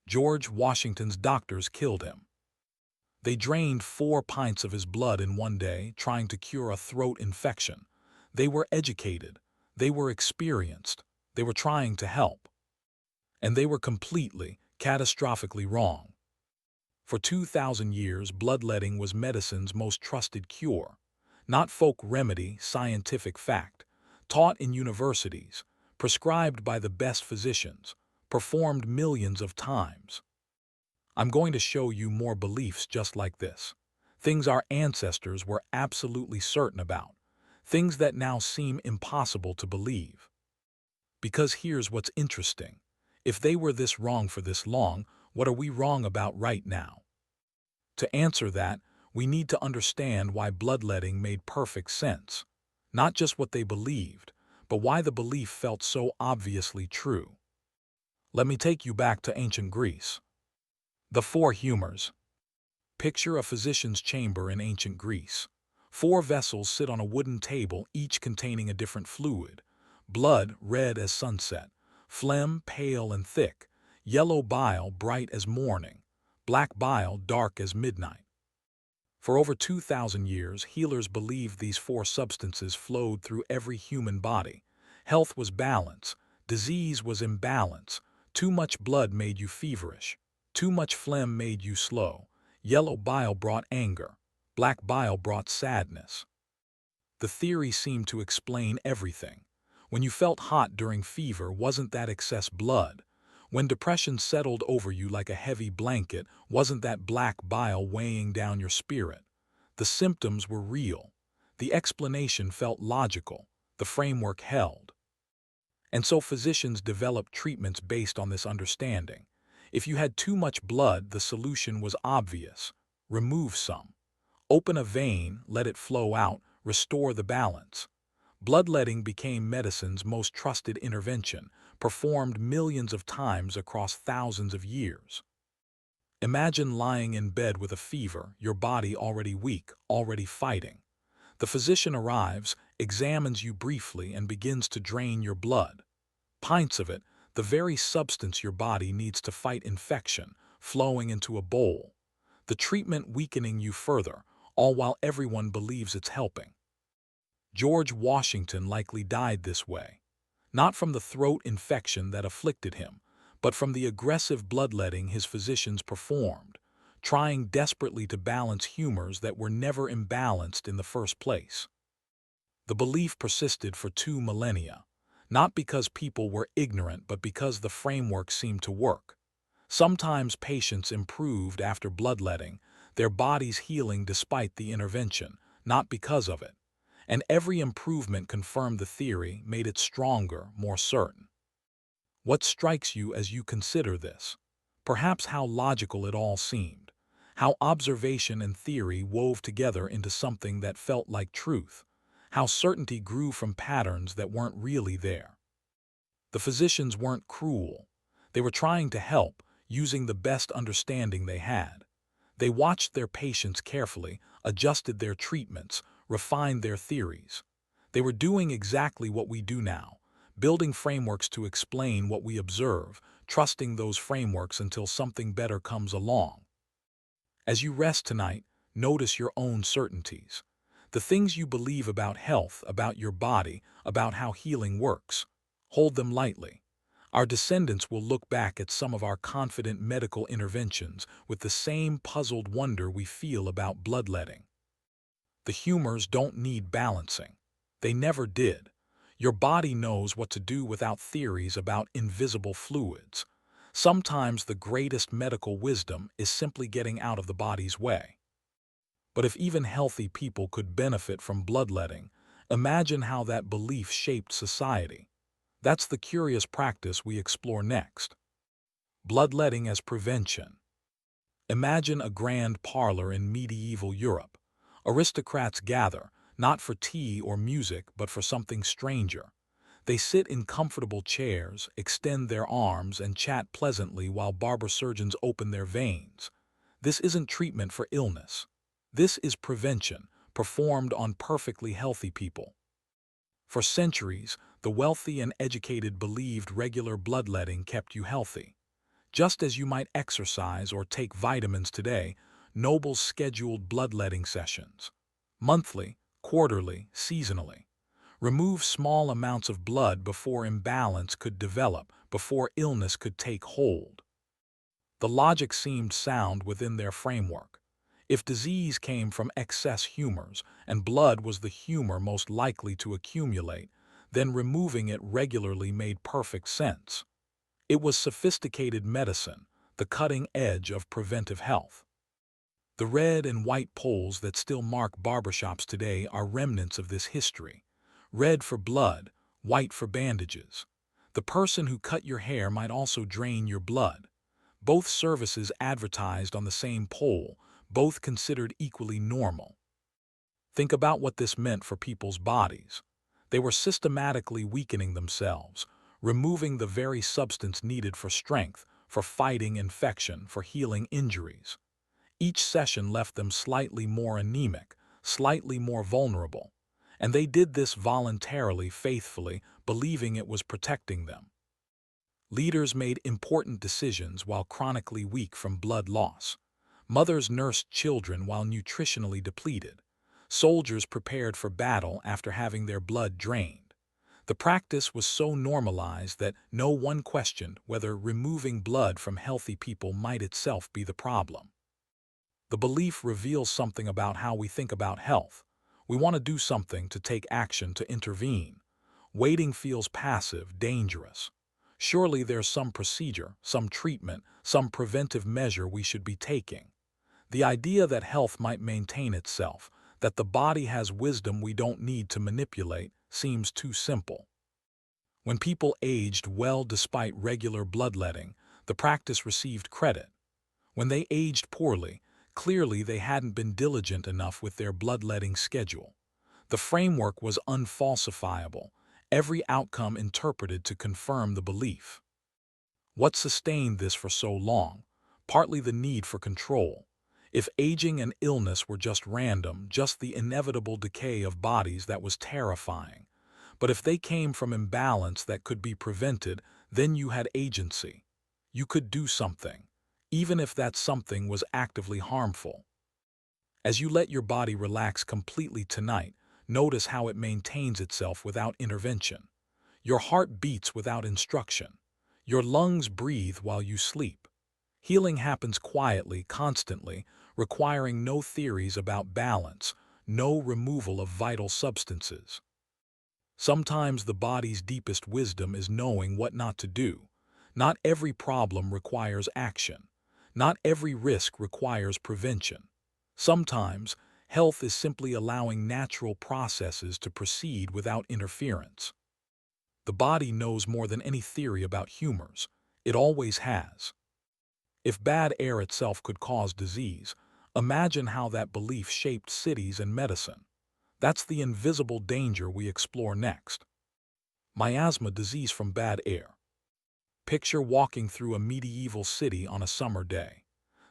George Washington's doctors killed him. They drained 4 pints of his blood in one day trying to cure a throat infection. They were educated. They were experienced. They were trying to help. And they were completely, catastrophically wrong. For 2,000 years, bloodletting was medicine's most trusted cure. Not folk remedy, scientific fact. Taught in universities, prescribed by the best physicians, performed millions of times. I'm going to show you more beliefs just like this. Things our ancestors were absolutely certain about. Things that now seem impossible to believe. Because here's what's interesting. If they were this wrong for this long, what are we wrong about right now? To answer that, we need to understand why bloodletting made perfect sense. Not just what they believed, but why the belief felt so obviously true. Let me take you back to ancient Greece. The Four Humours. Picture a physician's chamber in ancient Greece. 4 vessels sit on a wooden table, each containing a different fluid. Blood, red as sunset. Phlegm, pale and thick. Yellow bile, bright as morning. Black bile, dark as midnight. For over 2,000 years, healers believed these 4 substances flowed through every human body. Health was balance. Disease was imbalance. Too much blood made you feverish. Too much phlegm made you slow. Yellow bile brought anger. Black bile brought sadness. The theory seemed to explain everything. When you felt hot during fever, wasn't that excess blood? When depression settled over you like a heavy blanket, wasn't that black bile weighing down your spirit? The symptoms were real. The explanation felt logical. The framework held. And so physicians developed treatments based on this understanding. If you had too much blood, the solution was obvious. Remove some. Open a vein, let it flow out, restore the balance. Bloodletting became medicine's most trusted intervention, performed millions of times across thousands of years. Imagine lying in bed with a fever, your body already weak, already fighting. The physician arrives, examines you briefly, and begins to drain your blood. Pints of it, the very substance your body needs to fight infection, flowing into a bowl. The treatment weakening you further, all while everyone believes it's helping. George Washington likely died this way. Not from the throat infection that afflicted him, but from the aggressive bloodletting his physicians performed, trying desperately to balance humors that were never imbalanced in the first place. The belief persisted for 2 millennia, not because people were ignorant but because the framework seemed to work. Sometimes patients improved after bloodletting, their bodies healing despite the intervention, not because of it. And every improvement confirmed the theory, made it stronger, more certain. What strikes you as you consider this? Perhaps how logical it all seemed, how observation and theory wove together into something that felt like truth, how certainty grew from patterns that weren't really there. The physicians weren't cruel. They were trying to help, using the best understanding they had. They watched their patients carefully, adjusted their treatments, refined their theories. They were doing exactly what we do now, building frameworks to explain what we observe, trusting those frameworks until something better comes along. As you rest tonight, notice your own certainties. The things you believe about health, about your body, about how healing works. Hold them lightly. Our descendants will look back at some of our confident medical interventions with the same puzzled wonder we feel about bloodletting. The humors don't need balancing. They never did. Your body knows what to do without theories about invisible fluids. Sometimes the greatest medical wisdom is simply getting out of the body's way. But if even healthy people could benefit from bloodletting, imagine how that belief shaped society. That's the curious practice we explore next. Bloodletting as prevention. Imagine a grand parlor in medieval Europe. Aristocrats gather, not for tea or music, but for something stranger. They sit in comfortable chairs, extend their arms, and chat pleasantly while barber surgeons open their veins. This isn't treatment for illness. This is prevention, performed on perfectly healthy people. For centuries, the wealthy and educated believed regular bloodletting kept you healthy. Just as you might exercise or take vitamins today, nobles scheduled bloodletting sessions. Monthly, quarterly, seasonally. Remove small amounts of blood before imbalance could develop, before illness could take hold. The logic seemed sound within their framework. If disease came from excess humors, and blood was the humor most likely to accumulate, then removing it regularly made perfect sense. It was sophisticated medicine, the cutting edge of preventive health. The red and white poles that still mark barbershops today are remnants of this history. Red for blood, white for bandages. The person who cut your hair might also drain your blood. Both services advertised on the same pole, both considered equally normal. Think about what this meant for people's bodies. They were systematically weakening themselves, removing the very substance needed for strength, for fighting infection, for healing injuries. Each session left them slightly more anemic, slightly more vulnerable, and they did this voluntarily, faithfully, believing it was protecting them. Leaders made important decisions while chronically weak from blood loss. Mothers nursed children while nutritionally depleted. Soldiers prepared for battle after having their blood drained. The practice was so normalized that no one questioned whether removing blood from healthy people might itself be the problem. The belief reveals something about how we think about health. We want to do something, to take action, to intervene. Waiting feels passive, dangerous. Surely there's some procedure, some treatment, some preventive measure we should be taking. The idea that health might maintain itself, that the body has wisdom we don't need to manipulate, seems too simple. When people aged well despite regular bloodletting, the practice received credit. When they aged poorly, clearly they hadn't been diligent enough with their bloodletting schedule. The framework was unfalsifiable, every outcome interpreted to confirm the belief. What sustained this for so long? Partly the need for control. If aging and illness were just random, just the inevitable decay of bodies, that was terrifying. But if they came from imbalance that could be prevented, then you had agency. You could do something, even if that something was actively harmful. As you let your body relax completely tonight, notice how it maintains itself without intervention. Your heart beats without instruction. Your lungs breathe while you sleep. Healing happens quietly, constantly, requiring no theories about balance, no removal of vital substances. Sometimes the body's deepest wisdom is knowing what not to do. Not every problem requires action. Not every risk requires prevention. Sometimes, health is simply allowing natural processes to proceed without interference. The body knows more than any theory about humors. It always has. If bad air itself could cause disease, imagine how that belief shaped cities and medicine. That's the invisible danger we explore next. Miasma, disease from bad air. Picture walking through a medieval city on a summer day.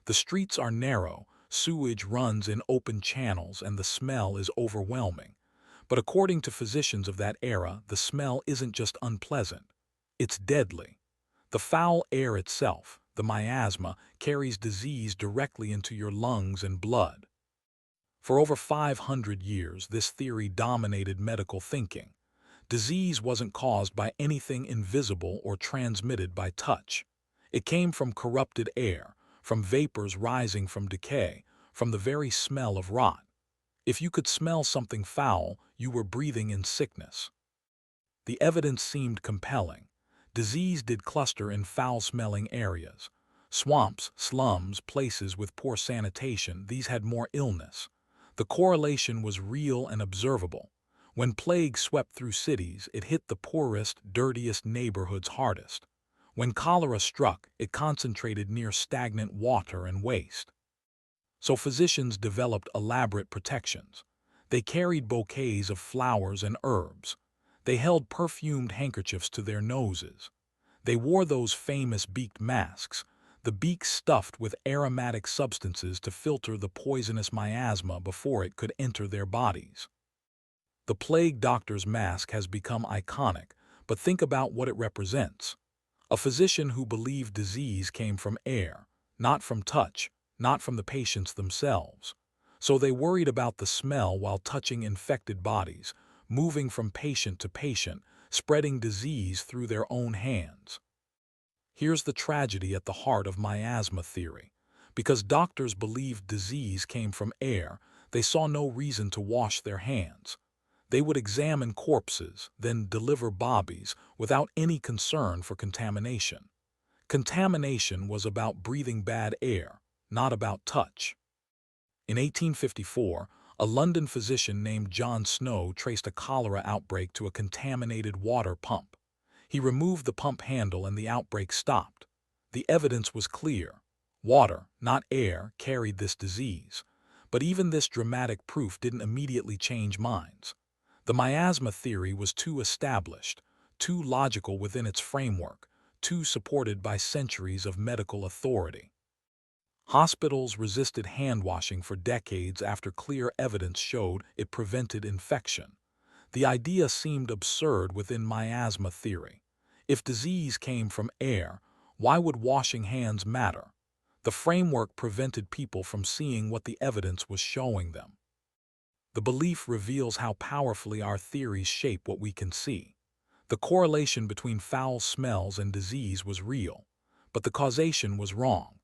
The streets are narrow, sewage runs in open channels, and the smell is overwhelming. But according to physicians of that era, the smell isn't just unpleasant. It's deadly. The foul air itself, the miasma, carries disease directly into your lungs and blood. For over 500 years, this theory dominated medical thinking. Disease wasn't caused by anything invisible or transmitted by touch. It came from corrupted air, from vapors rising from decay, from the very smell of rot. If you could smell something foul, you were breathing in sickness. The evidence seemed compelling. Disease did cluster in foul-smelling areas. Swamps, slums, places with poor sanitation, these had more illness. The correlation was real and observable. When plague swept through cities, it hit the poorest, dirtiest neighborhoods hardest. When cholera struck, it concentrated near stagnant water and waste. So physicians developed elaborate protections. They carried bouquets of flowers and herbs. They held perfumed handkerchiefs to their noses. They wore those famous beaked masks, the beaks stuffed with aromatic substances to filter the poisonous miasma before it could enter their bodies. The plague doctor's mask has become iconic, but think about what it represents. A physician who believed disease came from air, not from touch, not from the patients themselves. So they worried about the smell while touching infected bodies, moving from patient to patient, spreading disease through their own hands. Here's the tragedy at the heart of miasma theory. Because doctors believed disease came from air, they saw no reason to wash their hands. They would examine corpses, then deliver bobbies, without any concern for contamination. Contamination was about breathing bad air, not about touch. In 1854, a London physician named John Snow traced a cholera outbreak to a contaminated water pump. He removed the pump handle and the outbreak stopped. The evidence was clear. Water, not air, carried this disease. But even this dramatic proof didn't immediately change minds. The miasma theory was too established, too logical within its framework, too supported by centuries of medical authority. Hospitals resisted hand-washing for decades after clear evidence showed it prevented infection. The idea seemed absurd within miasma theory. If disease came from air, why would washing hands matter? The framework prevented people from seeing what the evidence was showing them. The belief reveals how powerfully our theories shape what we can see. The correlation between foul smells and disease was real, but the causation was wrong.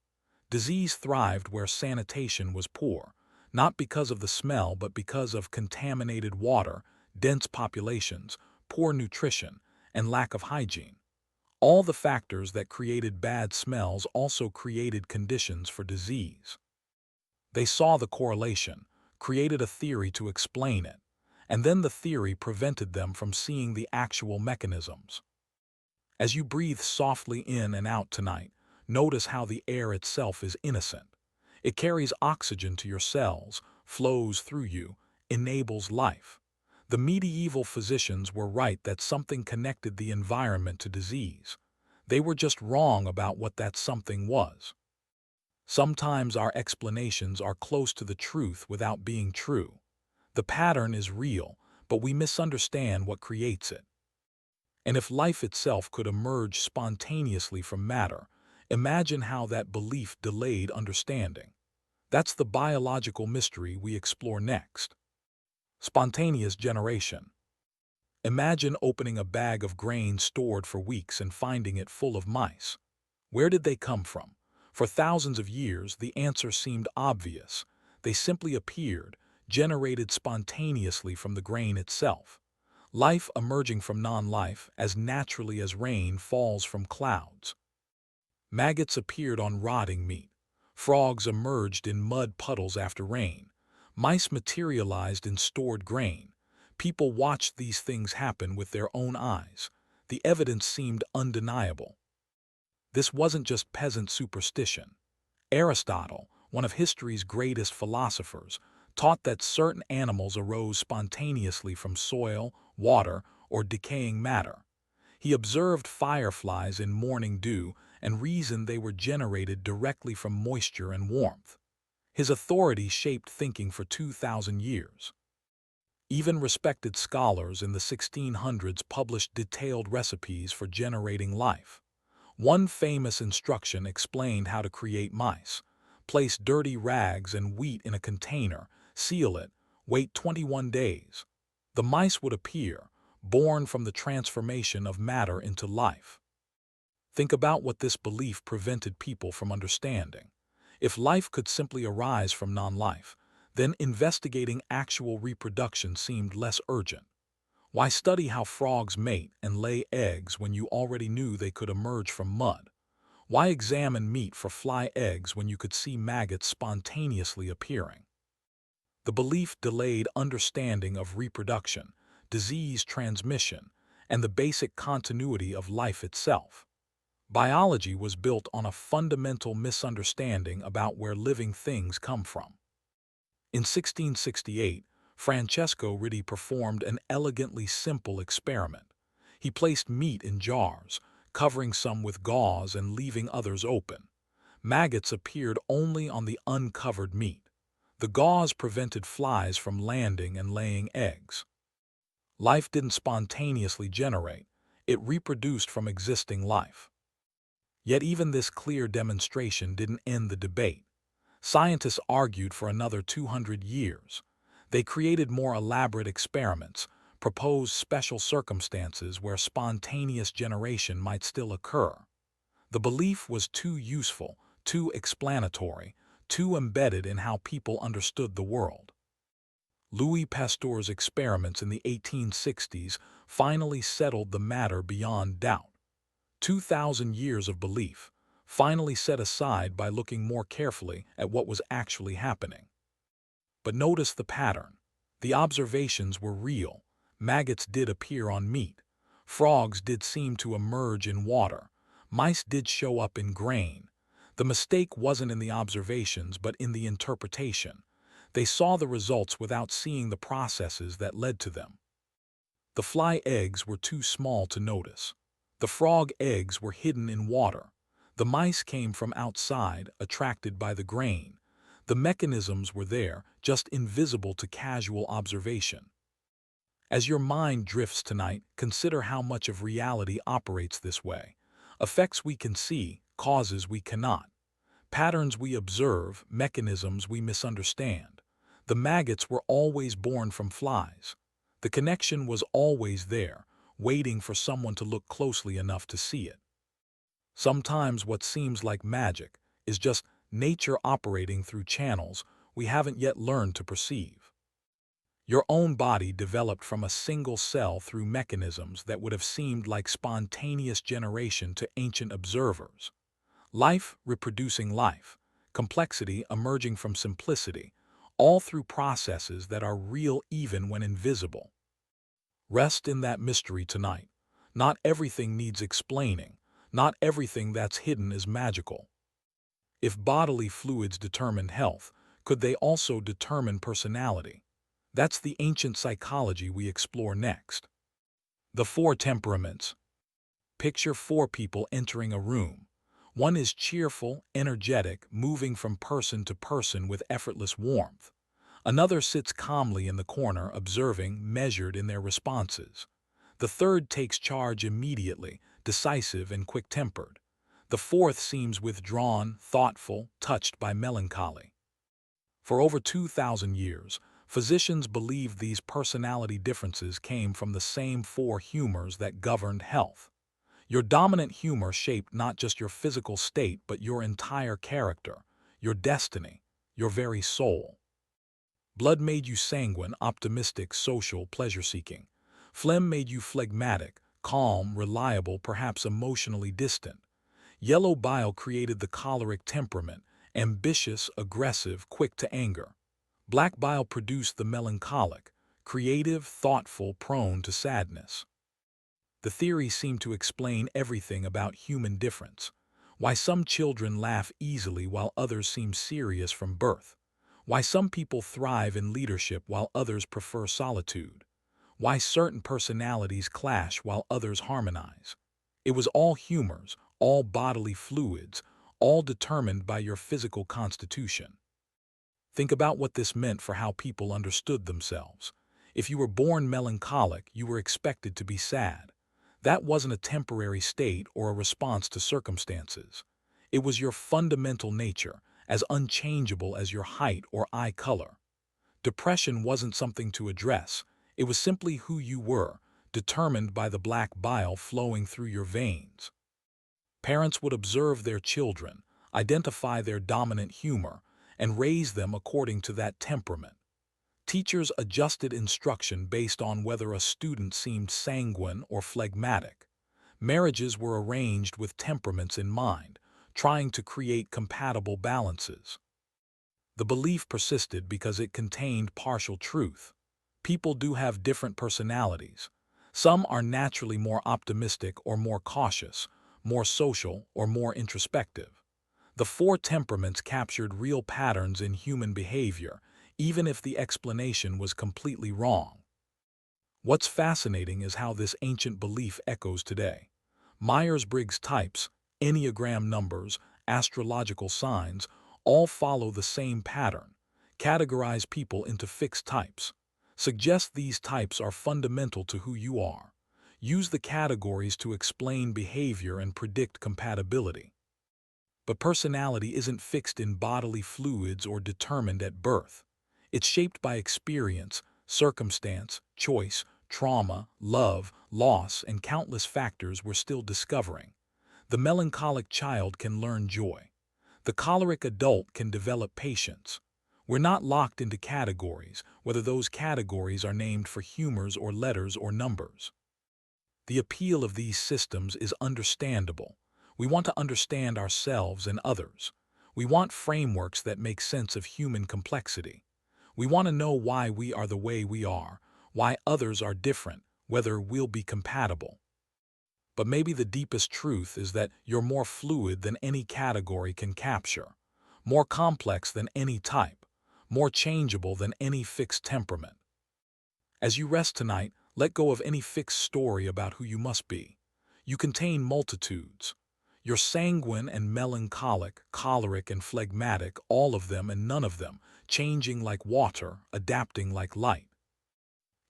Disease thrived where sanitation was poor, not because of the smell but because of contaminated water, dense populations, poor nutrition, and lack of hygiene. All the factors that created bad smells also created conditions for disease. They saw the correlation, created a theory to explain it, and then the theory prevented them from seeing the actual mechanisms. As you breathe softly in and out tonight, notice how the air itself is innocent. It carries oxygen to your cells, flows through you, enables life. The medieval physicians were right that something connected the environment to disease. They were just wrong about what that something was. Sometimes our explanations are close to the truth without being true. The pattern is real, but we misunderstand what creates it. And if life itself could emerge spontaneously from matter, imagine how that belief delayed understanding. That's the biological mystery we explore next. Spontaneous generation. Imagine opening a bag of grain stored for weeks and finding it full of mice. Where did they come from? For thousands of years, the answer seemed obvious. They simply appeared, generated spontaneously from the grain itself. Life emerging from non-life as naturally as rain falls from clouds. Maggots appeared on rotting meat. Frogs emerged in mud puddles after rain. Mice materialized in stored grain. People watched these things happen with their own eyes. The evidence seemed undeniable. This wasn't just peasant superstition. Aristotle, one of history's greatest philosophers, taught that certain animals arose spontaneously from soil, water, or decaying matter. He observed fireflies in morning dew and reasoned they were generated directly from moisture and warmth. His authority shaped thinking for 2,000 years. Even respected scholars in the 1600s published detailed recipes for generating life. One famous instruction explained how to create mice. Place dirty rags and wheat in a container, seal it, wait 21 days. The mice would appear, born from the transformation of matter into life. Think about what this belief prevented people from understanding. If life could simply arise from non-life, then investigating actual reproduction seemed less urgent. Why study how frogs mate and lay eggs when you already knew they could emerge from mud? Why examine meat for fly eggs when you could see maggots spontaneously appearing? The belief delayed understanding of reproduction, disease transmission, and the basic continuity of life itself. Biology was built on a fundamental misunderstanding about where living things come from. In 1668, Francesco Ritti performed an elegantly simple experiment. He placed meat in jars, covering some with gauze and leaving others open. Maggots appeared only on the uncovered meat. The gauze prevented flies from landing and laying eggs. Life didn't spontaneously generate, it reproduced from existing life. Yet even this clear demonstration didn't end the debate. Scientists argued for another 200 years. They created more elaborate experiments, proposed special circumstances where spontaneous generation might still occur. The belief was too useful, too explanatory, too embedded in how people understood the world. Louis Pasteur's experiments in the 1860s finally settled the matter beyond doubt. 2,000 years of belief, finally set aside by looking more carefully at what was actually happening. But notice the pattern. The observations were real. Maggots did appear on meat. Frogs did seem to emerge in water. Mice did show up in grain. The mistake wasn't in the observations but in the interpretation. They saw the results without seeing the processes that led to them. The fly eggs were too small to notice. The frog eggs were hidden in water. The mice came from outside, attracted by the grain. The mechanisms were there, just invisible to casual observation. As your mind drifts tonight, consider how much of reality operates this way. Effects we can see, causes we cannot. Patterns we observe, mechanisms we misunderstand. The maggots were always born from flies. The connection was always there, waiting for someone to look closely enough to see it. Sometimes what seems like magic is just nature operating through channels we haven't yet learned to perceive. Your own body developed from a single cell through mechanisms that would have seemed like spontaneous generation to ancient observers. Life reproducing life, complexity emerging from simplicity, all through processes that are real even when invisible. Rest in that mystery tonight. Not everything needs explaining. Not everything that's hidden is magical. If bodily fluids determined health, could they also determine personality? That's the ancient psychology we explore next. The Four Temperaments. Picture four people entering a room. One is cheerful, energetic, moving from person to person with effortless warmth. Another sits calmly in the corner, observing, measured in their responses. The third takes charge immediately, decisive and quick-tempered. The fourth seems withdrawn, thoughtful, touched by melancholy. For over 2,000 years, physicians believed these personality differences came from the same four humors that governed health. Your dominant humor shaped not just your physical state but your entire character, your destiny, your very soul. Blood made you sanguine, optimistic, social, pleasure-seeking. Phlegm made you phlegmatic, calm, reliable, perhaps emotionally distant. Yellow bile created the choleric temperament, ambitious, aggressive, quick to anger. Black bile produced the melancholic, creative, thoughtful, prone to sadness. The theory seemed to explain everything about human difference. Why some children laugh easily while others seem serious from birth. Why some people thrive in leadership while others prefer solitude. Why certain personalities clash while others harmonize. It was all humors, all bodily fluids, all determined by your physical constitution. Think about what this meant for how people understood themselves. If you were born melancholic, you were expected to be sad. That wasn't a temporary state or a response to circumstances. It was your fundamental nature, as unchangeable as your height or eye color. Depression wasn't something to address. It was simply who you were, determined by the black bile flowing through your veins. Parents would observe their children, identify their dominant humor, and raise them according to that temperament. Teachers adjusted instruction based on whether a student seemed sanguine or phlegmatic. Marriages were arranged with temperaments in mind, trying to create compatible balances. The belief persisted because it contained partial truth. People do have different personalities. Some are naturally more optimistic or more cautious, more social or more introspective. The four temperaments captured real patterns in human behavior, even if the explanation was completely wrong. What's fascinating is how this ancient belief echoes today. Myers-Briggs types, Enneagram numbers, astrological signs, all follow the same pattern. Categorize people into fixed types. Suggest these types are fundamental to who you are. use the categories to explain behavior and predict compatibility. But personality isn't fixed in bodily fluids or determined at birth. It's shaped by experience, circumstance, choice, trauma, love, loss, and countless factors we're still discovering. The melancholic child can learn joy. The choleric adult can develop patience. We're not locked into categories, whether those categories are named for humors or letters or numbers. The appeal of these systems is understandable. We want to understand ourselves and others. We want frameworks that make sense of human complexity. We want to know why we are the way we are, why others are different, whether we'll be compatible. But maybe the deepest truth is that you're more fluid than any category can capture, more complex than any type, more changeable than any fixed temperament. As you rest tonight, let go of any fixed story about who you must be. You contain multitudes. You're sanguine and melancholic, choleric and phlegmatic, all of them and none of them, changing like water, adapting like light.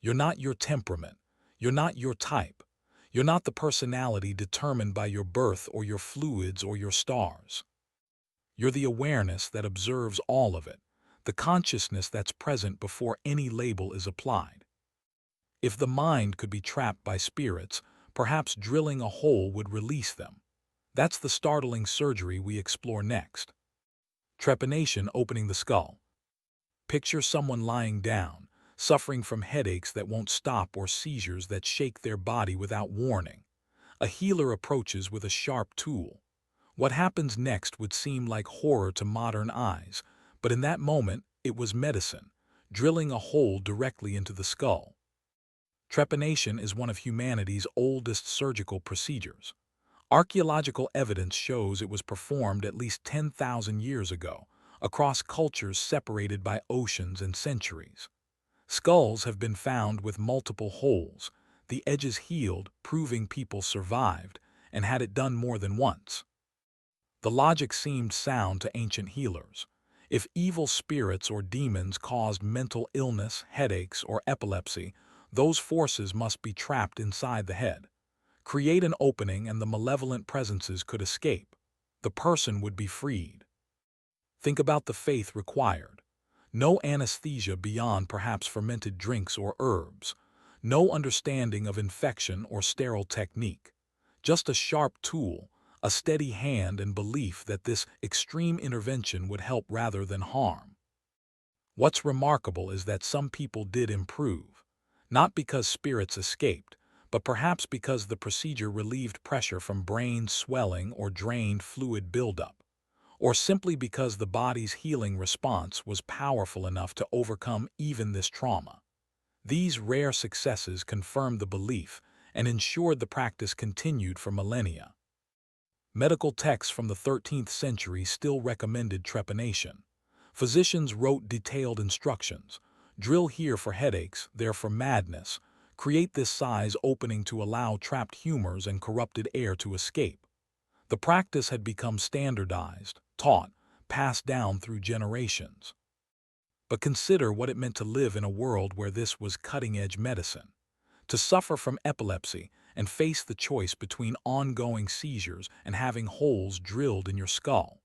You're not your temperament. You're not your type. You're not the personality determined by your birth or your fluids or your stars. You're the awareness that observes all of it, the consciousness that's present before any label is applied. If the mind could be trapped by spirits, perhaps drilling a hole would release them. That's the startling surgery we explore next. Trepanation, opening the skull. Picture someone lying down, suffering from headaches that won't stop or seizures that shake their body without warning. A healer approaches with a sharp tool. What happens next would seem like horror to modern eyes, but in that moment, it was medicine, drilling a hole directly into the skull. Trepanation is one of humanity's oldest surgical procedures. Archaeological evidence shows it was performed at least 10,000 years ago, across cultures separated by oceans and centuries. Skulls have been found with multiple holes, the edges healed, proving people survived, and had it done more than once. The logic seemed sound to ancient healers. If evil spirits or demons caused mental illness, headaches, or epilepsy, those forces must be trapped inside the head. Create an opening and the malevolent presences could escape. The person would be freed. Think about the faith required. No anesthesia beyond perhaps fermented drinks or herbs. No understanding of infection or sterile technique. Just a sharp tool, a steady hand and belief that this extreme intervention would help rather than harm. What's remarkable is that some people did improve. Not because spirits escaped, but perhaps because the procedure relieved pressure from brain swelling or drained fluid buildup, or simply because the body's healing response was powerful enough to overcome even this trauma. These rare successes confirmed the belief and ensured the practice continued for millennia. Medical texts from the 13th century still recommended trepanation. Physicians wrote detailed instructions. Drill here for headaches, there for madness. Create this size opening to allow trapped humors and corrupted air to escape. The practice had become standardized, taught, passed down through generations. But consider what it meant to live in a world where this was cutting-edge medicine. To suffer from epilepsy and face the choice between ongoing seizures and having holes drilled in your skull.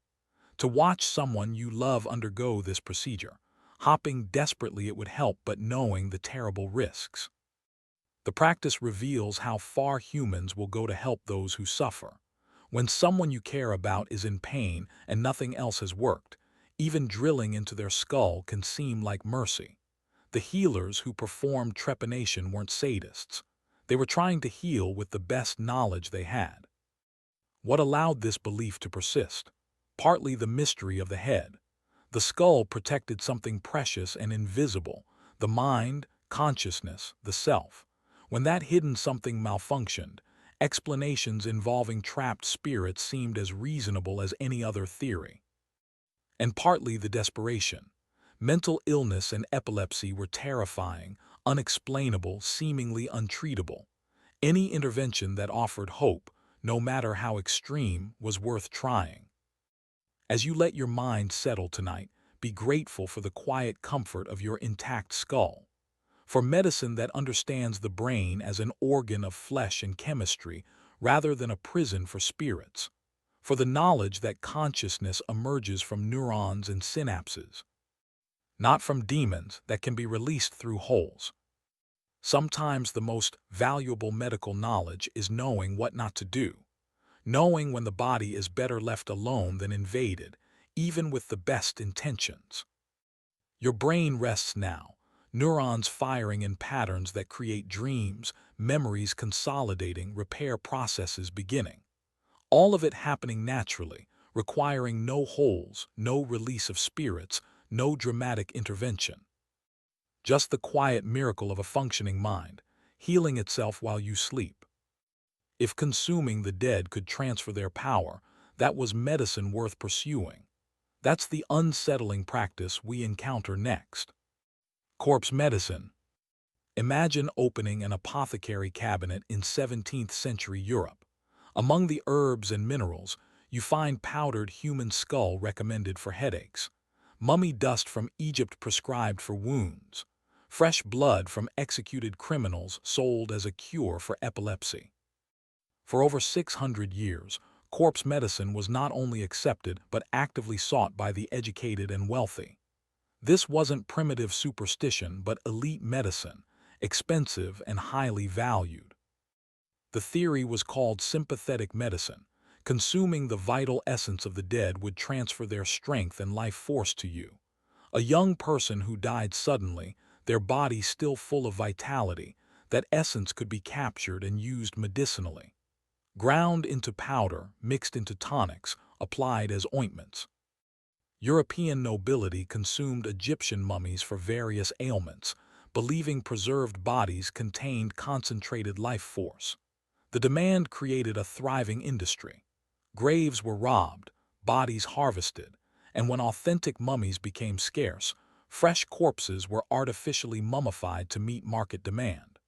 To watch someone you love undergo this procedure, hoping desperately it would help but knowing the terrible risks. The practice reveals how far humans will go to help those who suffer. When someone you care about is in pain and nothing else has worked, even drilling into their skull can seem like mercy. The healers who performed trepanation weren't sadists. They were trying to heal with the best knowledge they had. What allowed this belief to persist? Partly the mystery of the head. The skull protected something precious and invisible, the mind, consciousness, the self. When that hidden something malfunctioned, explanations involving trapped spirits seemed as reasonable as any other theory. And partly the desperation. Mental illness and epilepsy were terrifying, unexplainable, seemingly untreatable. Any intervention that offered hope, no matter how extreme, was worth trying. As you let your mind settle tonight, be grateful for the quiet comfort of your intact skull. for medicine that understands the brain as an organ of flesh and chemistry rather than a prison for spirits, for the knowledge that consciousness emerges from neurons and synapses, not from demons that can be released through holes. Sometimes the most valuable medical knowledge is knowing what not to do, knowing when the body is better left alone than invaded, even with the best intentions. Your brain rests now, neurons firing in patterns that create dreams, memories consolidating, repair processes beginning. All of it happening naturally, requiring no holes, no release of spirits, no dramatic intervention. Just the quiet miracle of a functioning mind, healing itself while you sleep. If consuming the dead could transfer their power, that was medicine worth pursuing. That's the unsettling practice we encounter next. Corpse medicine. Imagine opening an apothecary cabinet in 17th century Europe. Among the herbs and minerals, you find powdered human skull recommended for headaches, mummy dust from Egypt prescribed for wounds, fresh blood from executed criminals sold as a cure for epilepsy. For over 600 years, corpse medicine was not only accepted but actively sought by the educated and wealthy. This wasn't primitive superstition but elite medicine, expensive and highly valued. The theory was called sympathetic medicine. Consuming the vital essence of the dead would transfer their strength and life force to you. A young person who died suddenly, their body still full of vitality, that essence could be captured and used medicinally. Ground into powder, mixed into tonics, applied as ointments. European nobility consumed Egyptian mummies for various ailments, believing preserved bodies contained concentrated life force. The demand created a thriving industry. Graves were robbed, bodies harvested, and when authentic mummies became scarce, fresh corpses were artificially mummified to meet market demand.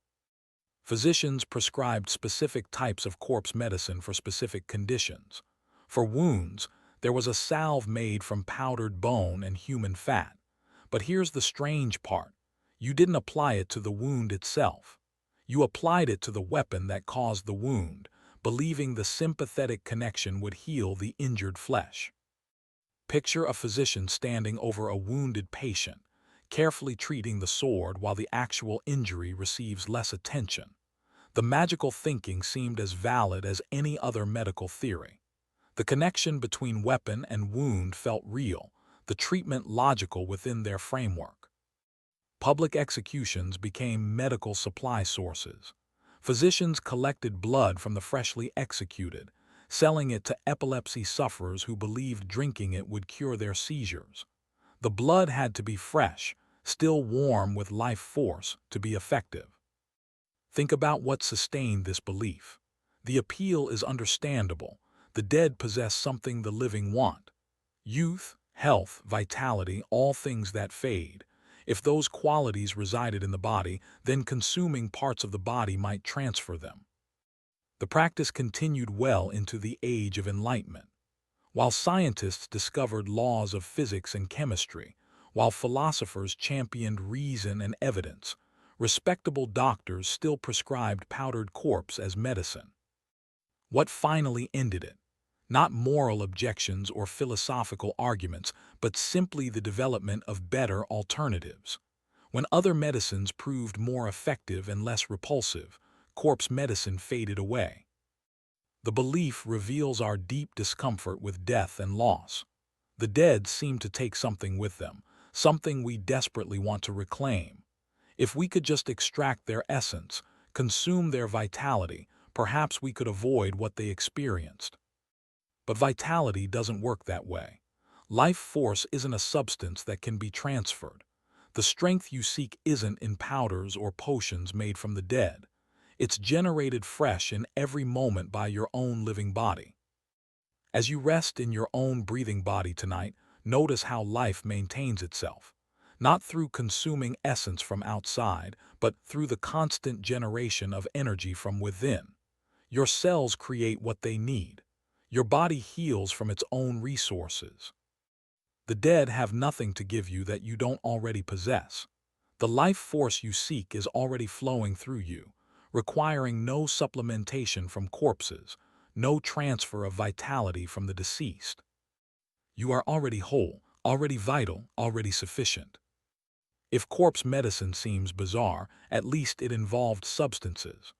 Physicians prescribed specific types of corpse medicine for specific conditions. For wounds, there was a salve made from powdered bone and human fat. But here's the strange part. You didn't apply it to the wound itself. You applied it to the weapon that caused the wound, believing the sympathetic connection would heal the injured flesh. Picture a physician standing over a wounded patient, carefully treating the sword while the actual injury receives less attention. The magical thinking seemed as valid as any other medical theory. The connection between weapon and wound felt real, the treatment logical within their framework. Public executions became medical supply sources. Physicians collected blood from the freshly executed, selling it to epilepsy sufferers who believed drinking it would cure their seizures. The blood had to be fresh, still warm with life force, to be effective. Think about what sustained this belief. The appeal is understandable. The dead possess something the living want. Youth, health, vitality, all things that fade. If those qualities resided in the body, then consuming parts of the body might transfer them. The practice continued well into the Age of Enlightenment. While scientists discovered laws of physics and chemistry, while philosophers championed reason and evidence, respectable doctors still prescribed powdered corpse as medicine. What finally ended it? Not moral objections or philosophical arguments, but simply the development of better alternatives. When other medicines proved more effective and less repulsive, corpse medicine faded away. The belief reveals our deep discomfort with death and loss. The dead seem to take something with them, something we desperately want to reclaim. If we could just extract their essence, consume their vitality, perhaps we could avoid what they experienced. But vitality doesn't work that way. Life force isn't a substance that can be transferred. The strength you seek isn't in powders or potions made from the dead. It's generated fresh in every moment by your own living body. As you rest in your own breathing body tonight, notice how life maintains itself. Not through consuming essence from outside, but through the constant generation of energy from within. Your cells create what they need. Your body heals from its own resources. The dead have nothing to give you that you don't already possess. The life force you seek is already flowing through you, requiring no supplementation from corpses, no transfer of vitality from the deceased. You are already whole, already vital, already sufficient. If corpse medicine seems bizarre, at least it involved substances.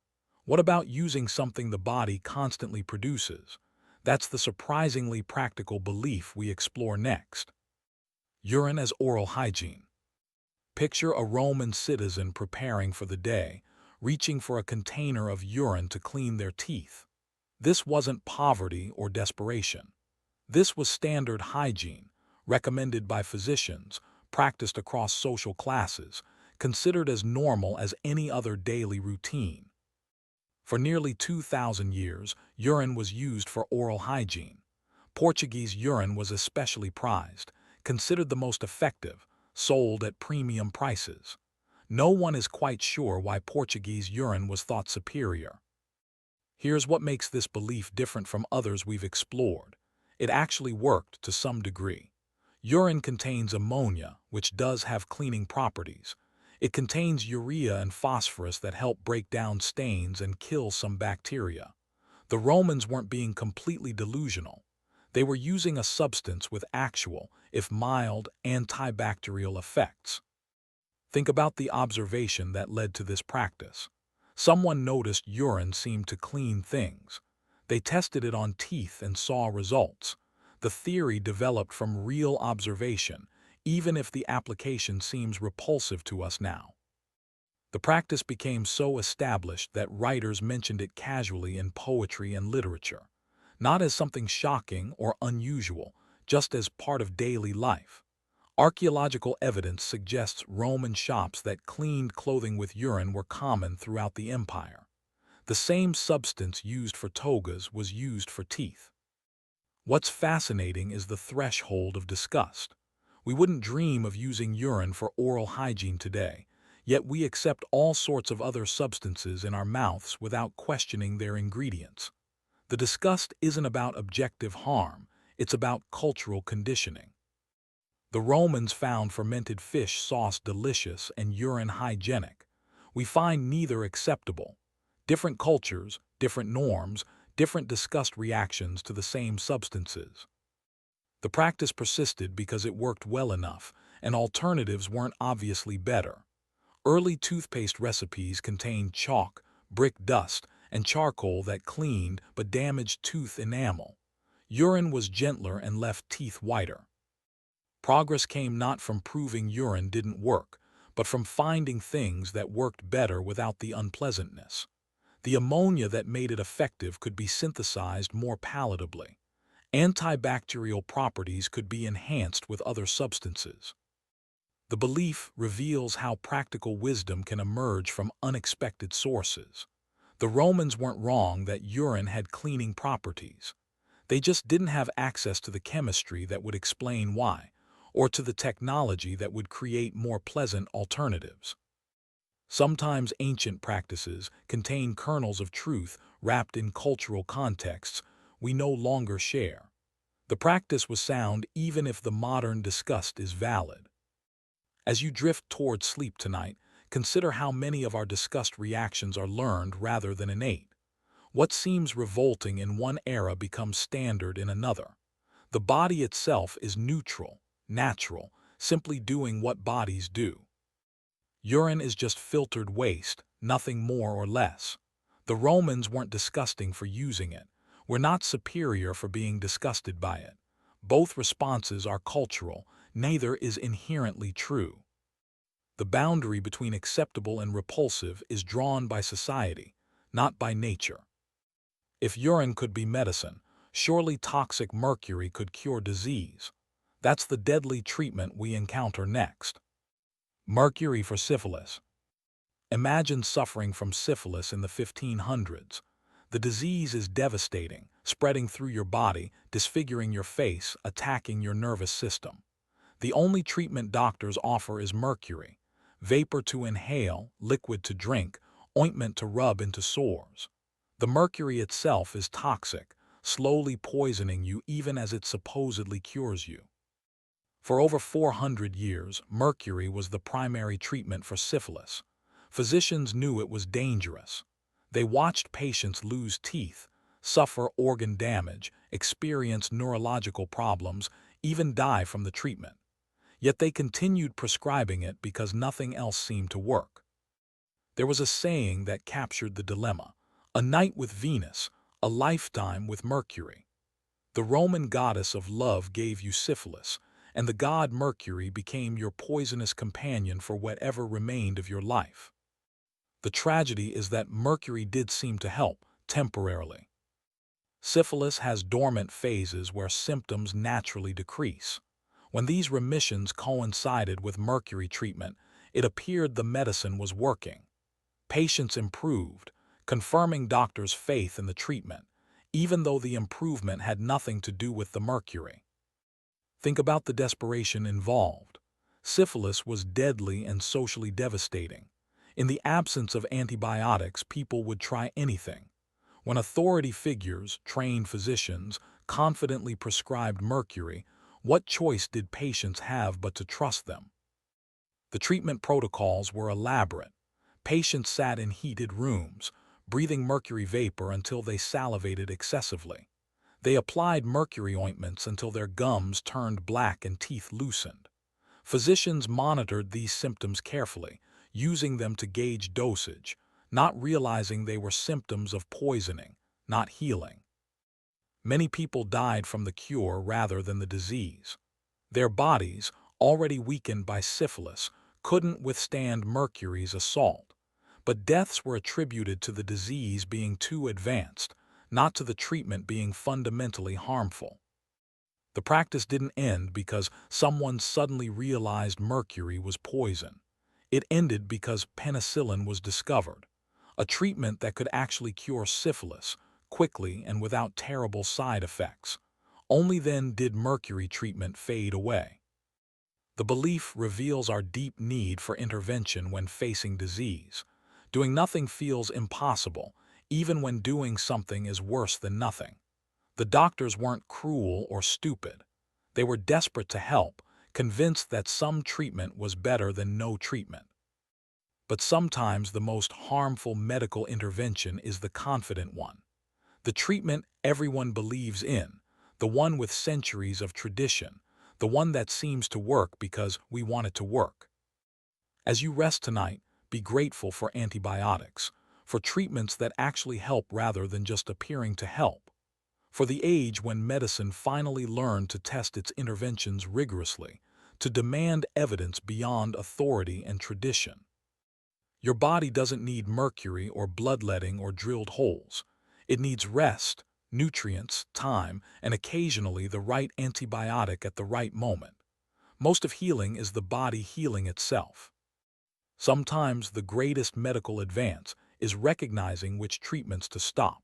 What about using something the body constantly produces? That's the surprisingly practical belief we explore next. Urine as oral hygiene. Picture a Roman citizen preparing for the day, reaching for a container of urine to clean their teeth. This wasn't poverty or desperation. This was standard hygiene, recommended by physicians, practiced across social classes, considered as normal as any other daily routine. For nearly 2,000 years, urine was used for oral hygiene. Portuguese urine was especially prized, considered the most effective, sold at premium prices. No one is quite sure why Portuguese urine was thought superior. Here's what makes this belief different from others we've explored. It actually worked to some degree. Urine contains ammonia, which does have cleaning properties. It contains urea and phosphorus that help break down stains and kill some bacteria. The Romans weren't being completely delusional. They were using a substance with actual, if mild, antibacterial effects. Think about the observation that led to this practice. Someone noticed urine seemed to clean things. They tested it on teeth and saw results. The theory developed from real observation, even if the application seems repulsive to us now. The practice became so established that writers mentioned it casually in poetry and literature, not as something shocking or unusual, just as part of daily life. Archaeological evidence suggests Roman shops that cleaned clothing with urine were common throughout the empire. The same substance used for togas was used for teeth. What's fascinating is the threshold of disgust. We wouldn't dream of using urine for oral hygiene today, yet we accept all sorts of other substances in our mouths without questioning their ingredients. The disgust isn't about objective harm, it's about cultural conditioning. The Romans found fermented fish sauce delicious and urine hygienic. We find neither acceptable. Different cultures, different norms, different disgust reactions to the same substances. The practice persisted because it worked well enough, and alternatives weren't obviously better. Early toothpaste recipes contained chalk, brick dust, and charcoal that cleaned but damaged tooth enamel. Urine was gentler and left teeth whiter. Progress came not from proving urine didn't work, but from finding things that worked better without the unpleasantness. The ammonia that made it effective could be synthesized more palatably. Antibacterial properties could be enhanced with other substances. The belief reveals how practical wisdom can emerge from unexpected sources. The Romans weren't wrong that urine had cleaning properties. They just didn't have access to the chemistry that would explain why, or to the technology that would create more pleasant alternatives. Sometimes ancient practices contain kernels of truth wrapped in cultural contexts we no longer share. The practice was sound even if the modern disgust is valid. As you drift toward sleep tonight, consider how many of our disgust reactions are learned rather than innate. What seems revolting in one era becomes standard in another. The body itself is neutral, natural, simply doing what bodies do. Urine is just filtered waste, nothing more or less. The Romans weren't disgusting for using it. We're not superior for being disgusted by it. Both responses are cultural, neither is inherently true. The boundary between acceptable and repulsive is drawn by society, not by nature. If urine could be medicine, surely toxic mercury could cure disease. That's the deadly treatment we encounter next. Mercury for syphilis. Imagine suffering from syphilis in the 1500s. The disease is devastating, spreading through your body, disfiguring your face, attacking your nervous system. The only treatment doctors offer is mercury. Vapor to inhale, liquid to drink, ointment to rub into sores. The mercury itself is toxic, slowly poisoning you even as it supposedly cures you. For over 400 years, mercury was the primary treatment for syphilis. Physicians knew it was dangerous. They watched patients lose teeth, suffer organ damage, experience neurological problems, even die from the treatment. Yet they continued prescribing it because nothing else seemed to work. There was a saying that captured the dilemma: a night with Venus, a lifetime with Mercury. The Roman goddess of love gave you syphilis, and the god Mercury became your poisonous companion for whatever remained of your life. The tragedy is that Mercury did seem to help, temporarily. Syphilis has dormant phases where symptoms naturally decrease. When these remissions coincided with mercury treatment, it appeared the medicine was working. Patients improved, confirming doctors' faith in the treatment, even though the improvement had nothing to do with the mercury. Think about the desperation involved. Syphilis was deadly and socially devastating. In the absence of antibiotics, people would try anything. When authority figures, trained physicians, confidently prescribed mercury, what choice did patients have but to trust them? The treatment protocols were elaborate. Patients sat in heated rooms, breathing mercury vapor until they salivated excessively. They applied mercury ointments until their gums turned black and teeth loosened. Physicians monitored these symptoms carefully, using them to gauge dosage, not realizing they were symptoms of poisoning, not healing. Many people died from the cure rather than the disease. Their bodies, already weakened by syphilis, couldn't withstand mercury's assault. But deaths were attributed to the disease being too advanced, not to the treatment being fundamentally harmful. The practice didn't end because someone suddenly realized mercury was poison. It ended because penicillin was discovered, a treatment that could actually cure syphilis quickly and without terrible side effects. Only then did mercury treatment fade away. The belief reveals our deep need for intervention when facing disease. Doing nothing feels impossible, even when doing something is worse than nothing. The doctors weren't cruel or stupid. They were desperate to help, convinced that some treatment was better than no treatment. But sometimes the most harmful medical intervention is the confident one. The treatment everyone believes in, the one with centuries of tradition, the one that seems to work because we want it to work. As you rest tonight, be grateful for antibiotics, for treatments that actually help rather than just appearing to help, for the age when medicine finally learned to test its interventions rigorously, to demand evidence beyond authority and tradition. Your body doesn't need mercury or bloodletting or drilled holes. It needs rest, nutrients, time, and occasionally the right antibiotic at the right moment. Most of healing is the body healing itself. Sometimes the greatest medical advance is recognizing which treatments to stop.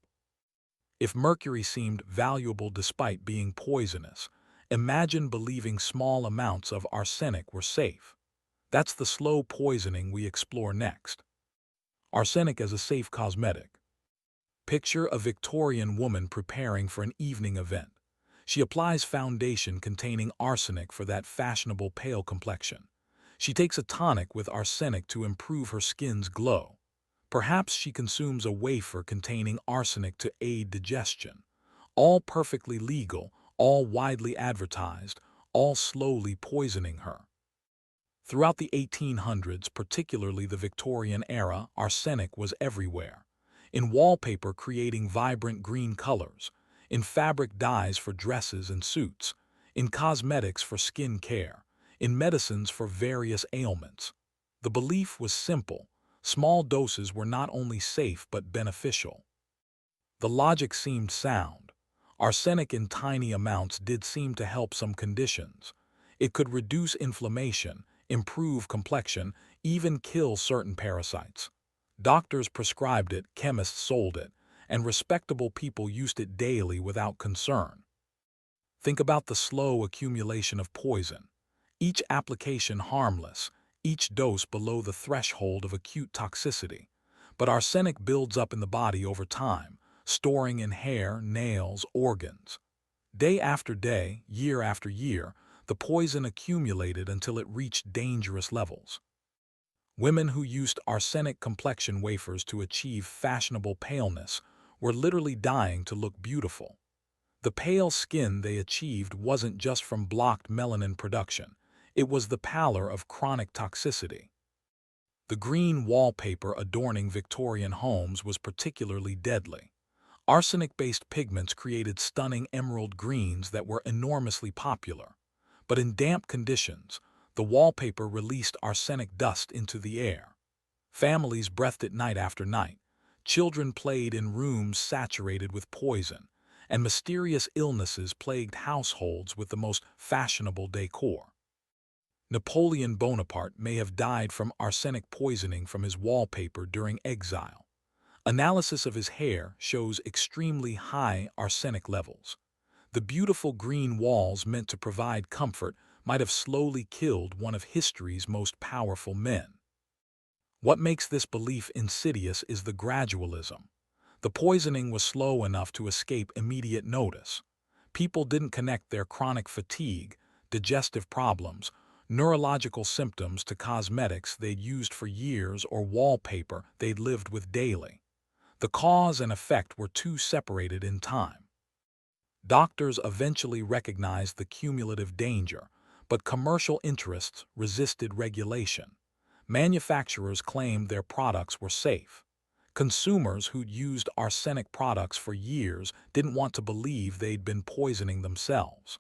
If mercury seemed valuable despite being poisonous, imagine believing small amounts of arsenic were safe. That's the slow poisoning we explore next. Arsenic as a safe cosmetic. Picture a Victorian woman preparing for an evening event. She applies foundation containing arsenic for that fashionable pale complexion. She takes a tonic with arsenic to improve her skin's glow. Perhaps she consumes a wafer containing arsenic to aid digestion. All perfectly legal, all widely advertised, all slowly poisoning her. Throughout the 1800s, particularly the Victorian era, arsenic was everywhere. In wallpaper creating vibrant green colors, in fabric dyes for dresses and suits, in cosmetics for skin care, in medicines for various ailments. The belief was simple: small doses were not only safe but beneficial. The logic seemed sound. Arsenic in tiny amounts did seem to help some conditions. It could reduce inflammation, improve complexion, even kill certain parasites. Doctors prescribed it, chemists sold it, and respectable people used it daily without concern. Think about the slow accumulation of poison. Each application harmless, each dose below the threshold of acute toxicity. But arsenic builds up in the body over time, storing in hair, nails, organs. Day after day, year after year, The poison accumulated until it reached dangerous levels. Women who used arsenic complexion wafers to achieve fashionable paleness were literally dying to look beautiful. The pale skin they achieved wasn't just from blocked melanin production, it was the pallor of chronic toxicity. The green wallpaper adorning Victorian homes was particularly deadly. Arsenic-based pigments created stunning emerald greens that were enormously popular. But in damp conditions, the wallpaper released arsenic dust into the air. Families breathed it night after night. Children played in rooms saturated with poison, and mysterious illnesses plagued households with the most fashionable decor. Napoleon Bonaparte may have died from arsenic poisoning from his wallpaper during exile. Analysis of his hair shows extremely high arsenic levels. The beautiful green walls meant to provide comfort might have slowly killed one of history's most powerful men. What makes this belief insidious is the gradualism. The poisoning was slow enough to escape immediate notice. People didn't connect their chronic fatigue, digestive problems, neurological symptoms to cosmetics they'd used for years or wallpaper they'd lived with daily. The cause and effect were too separated in time. Doctors eventually recognized the cumulative danger, but commercial interests resisted regulation. Manufacturers claimed their products were safe. Consumers who'd used arsenic products for years didn't want to believe they'd been poisoning themselves.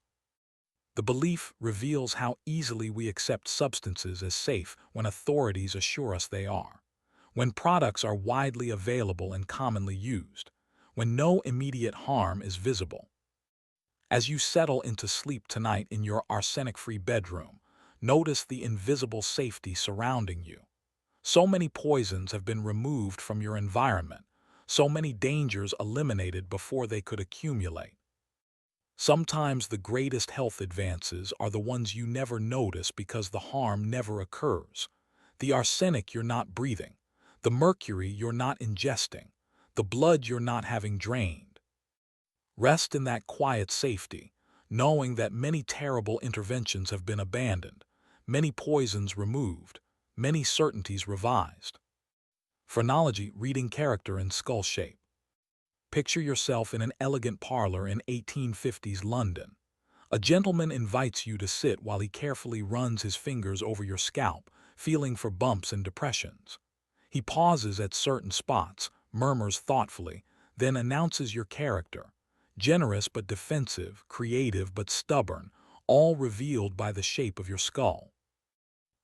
The belief reveals how easily we accept substances as safe when authorities assure us they are. When products are widely available and commonly used. When no immediate harm is visible. As you settle into sleep tonight in your arsenic-free bedroom, notice the invisible safety surrounding you. So many poisons have been removed from your environment, so many dangers eliminated before they could accumulate. Sometimes the greatest health advances are the ones you never notice because the harm never occurs. The arsenic you're not breathing, the mercury you're not ingesting, the blood you're not having drained. Rest in that quiet safety, knowing that many terrible interventions have been abandoned, many poisons removed, many certainties revised. Phrenology, reading character in skull shape. Picture yourself in an elegant parlor in 1850s London. A gentleman invites you to sit while he carefully runs his fingers over your scalp, feeling for bumps and depressions. He pauses at certain spots, murmurs thoughtfully, then announces your character. Generous but defensive, creative but stubborn, all revealed by the shape of your skull.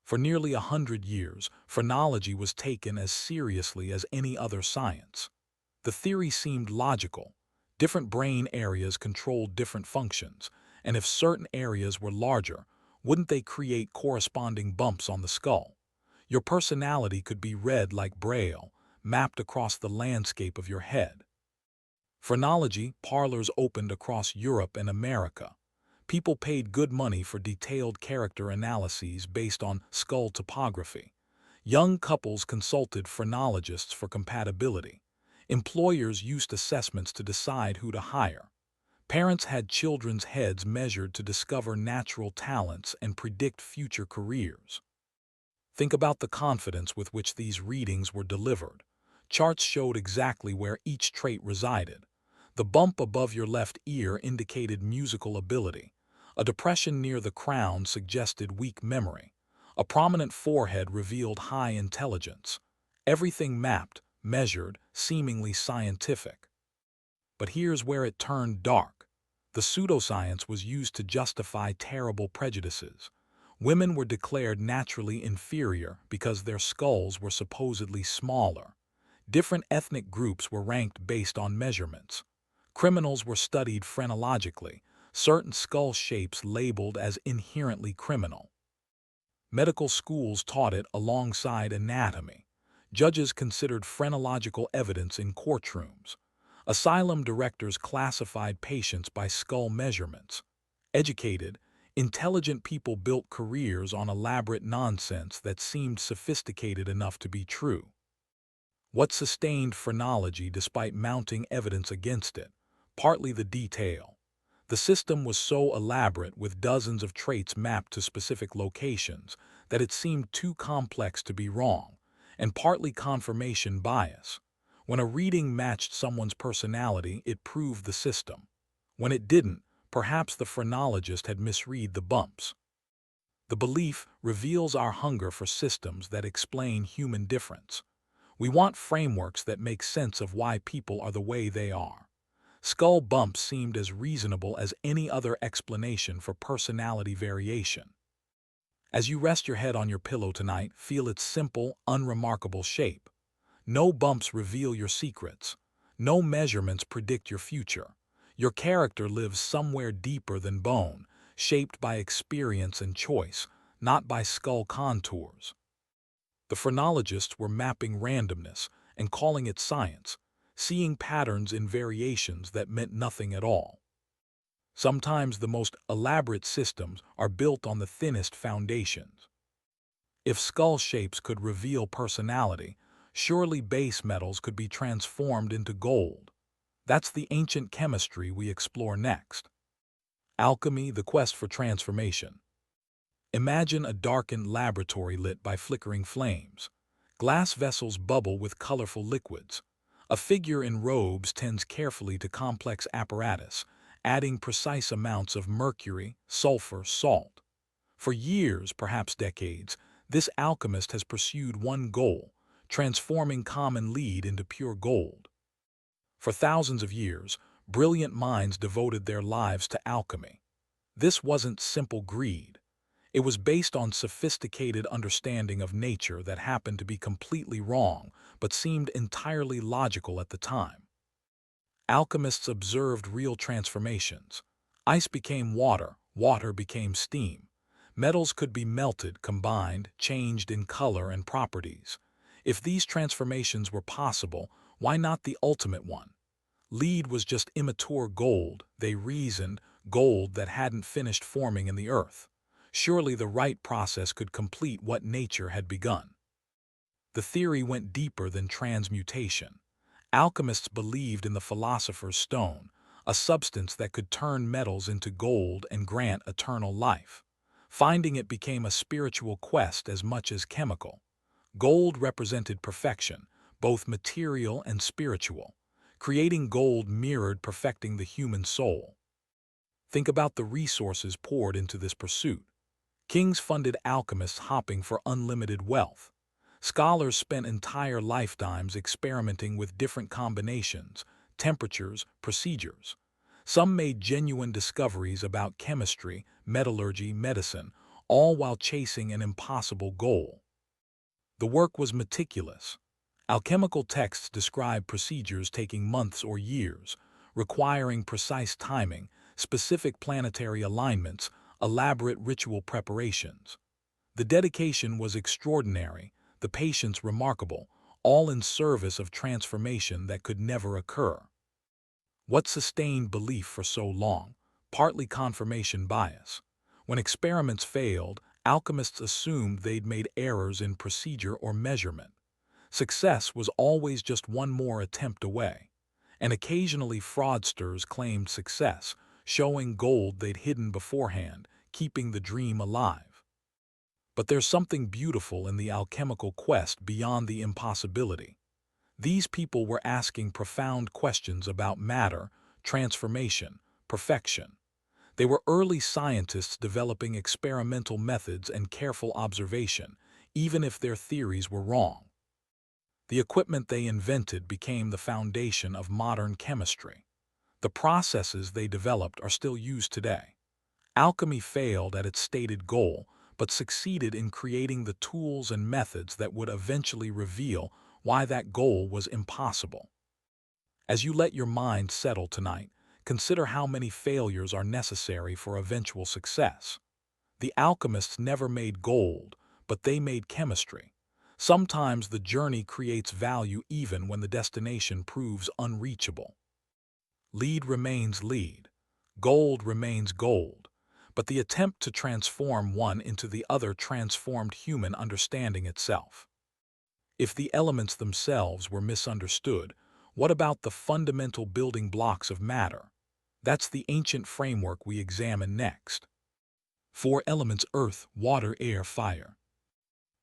For nearly 100 years, phrenology was taken as seriously as any other science. The theory seemed logical. Different brain areas controlled different functions, and if certain areas were larger, wouldn't they create corresponding bumps on the skull? Your personality could be read like Braille, mapped across the landscape of your head. Phrenology parlors opened across Europe and America. People paid good money for detailed character analyses based on skull topography. Young couples consulted phrenologists for compatibility. Employers used assessments to decide who to hire. Parents had children's heads measured to discover natural talents and predict future careers. Think about the confidence with which these readings were delivered. Charts showed exactly where each trait resided. The bump above your left ear indicated musical ability. A depression near the crown suggested weak memory. A prominent forehead revealed high intelligence. Everything mapped, measured, seemingly scientific. But here's where it turned dark. The pseudoscience was used to justify terrible prejudices. Women were declared naturally inferior because their skulls were supposedly smaller. Different ethnic groups were ranked based on measurements. Criminals were studied phrenologically, certain skull shapes labeled as inherently criminal. Medical schools taught it alongside anatomy. Judges considered phrenological evidence in courtrooms. Asylum directors classified patients by skull measurements. Educated, intelligent people built careers on elaborate nonsense that seemed sophisticated enough to be true. What sustained phrenology despite mounting evidence against it? Partly the detail. The system was so elaborate with dozens of traits mapped to specific locations that it seemed too complex to be wrong, and partly confirmation bias. When a reading matched someone's personality, it proved the system. When it didn't, perhaps the phrenologist had misread the bumps. The belief reveals our hunger for systems that explain human difference. We want frameworks that make sense of why people are the way they are. Skull bumps seemed as reasonable as any other explanation for personality variation. As you rest your head on your pillow tonight, feel its simple, unremarkable shape. No bumps reveal your secrets. No measurements predict your future. Your character lives somewhere deeper than bone, shaped by experience and choice, not by skull contours. The phrenologists were mapping randomness and calling it science, seeing patterns in variations that meant nothing at all. Sometimes the most elaborate systems are built on the thinnest foundations. If skull shapes could reveal personality, surely base metals could be transformed into gold. That's the ancient chemistry we explore next. Alchemy, the quest for transformation. Imagine a darkened laboratory lit by flickering flames. Glass vessels bubble with colorful liquids. A figure in robes tends carefully to complex apparatus, adding precise amounts of mercury, sulfur, salt. For years, perhaps decades, this alchemist has pursued one goal: transforming common lead into pure gold. For thousands of years, brilliant minds devoted their lives to alchemy. This wasn't simple greed. It was based on sophisticated understanding of nature that happened to be completely wrong, but seemed entirely logical at the time. Alchemists observed real transformations. Ice became water, water became steam. Metals could be melted, combined, changed in color and properties. If these transformations were possible, why not the ultimate one? Lead was just immature gold, they reasoned, gold that hadn't finished forming in the earth. Surely the right process could complete what nature had begun. The theory went deeper than transmutation. Alchemists believed in the philosopher's stone, a substance that could turn metals into gold and grant eternal life. Finding it became a spiritual quest as much as chemical. Gold represented perfection, both material and spiritual. Creating gold mirrored perfecting the human soul. Think about the resources poured into this pursuit. Kings funded alchemists hopping for unlimited wealth. Scholars spent entire lifetimes experimenting with different combinations, temperatures, procedures. Some made genuine discoveries about chemistry, metallurgy, medicine, all while chasing an impossible goal. The work was meticulous. Alchemical texts describe procedures taking months or years, requiring precise timing, specific planetary alignments, elaborate ritual preparations. The dedication was extraordinary, the patience remarkable, all in service of transformation that could never occur. What sustained belief for so long? Partly confirmation bias. When experiments failed, alchemists assumed they'd made errors in procedure or measurement. Success was always just one more attempt away. And occasionally fraudsters claimed success, showing gold they'd hidden beforehand, keeping the dream alive. But there's something beautiful in the alchemical quest beyond the impossibility. These people were asking profound questions about matter, transformation, perfection. They were early scientists developing experimental methods and careful observation, even if their theories were wrong. The equipment they invented became the foundation of modern chemistry. The processes they developed are still used today. Alchemy failed at its stated goal, but succeeded in creating the tools and methods that would eventually reveal why that goal was impossible. As you let your mind settle tonight, consider how many failures are necessary for eventual success. The alchemists never made gold, but they made chemistry. Sometimes the journey creates value even when the destination proves unreachable. Lead remains lead. Gold remains gold. But the attempt to transform one into the other transformed human understanding itself. If the elements themselves were misunderstood, what about the fundamental building blocks of matter? That's the ancient framework we examine next. Four elements: earth, water, air, fire.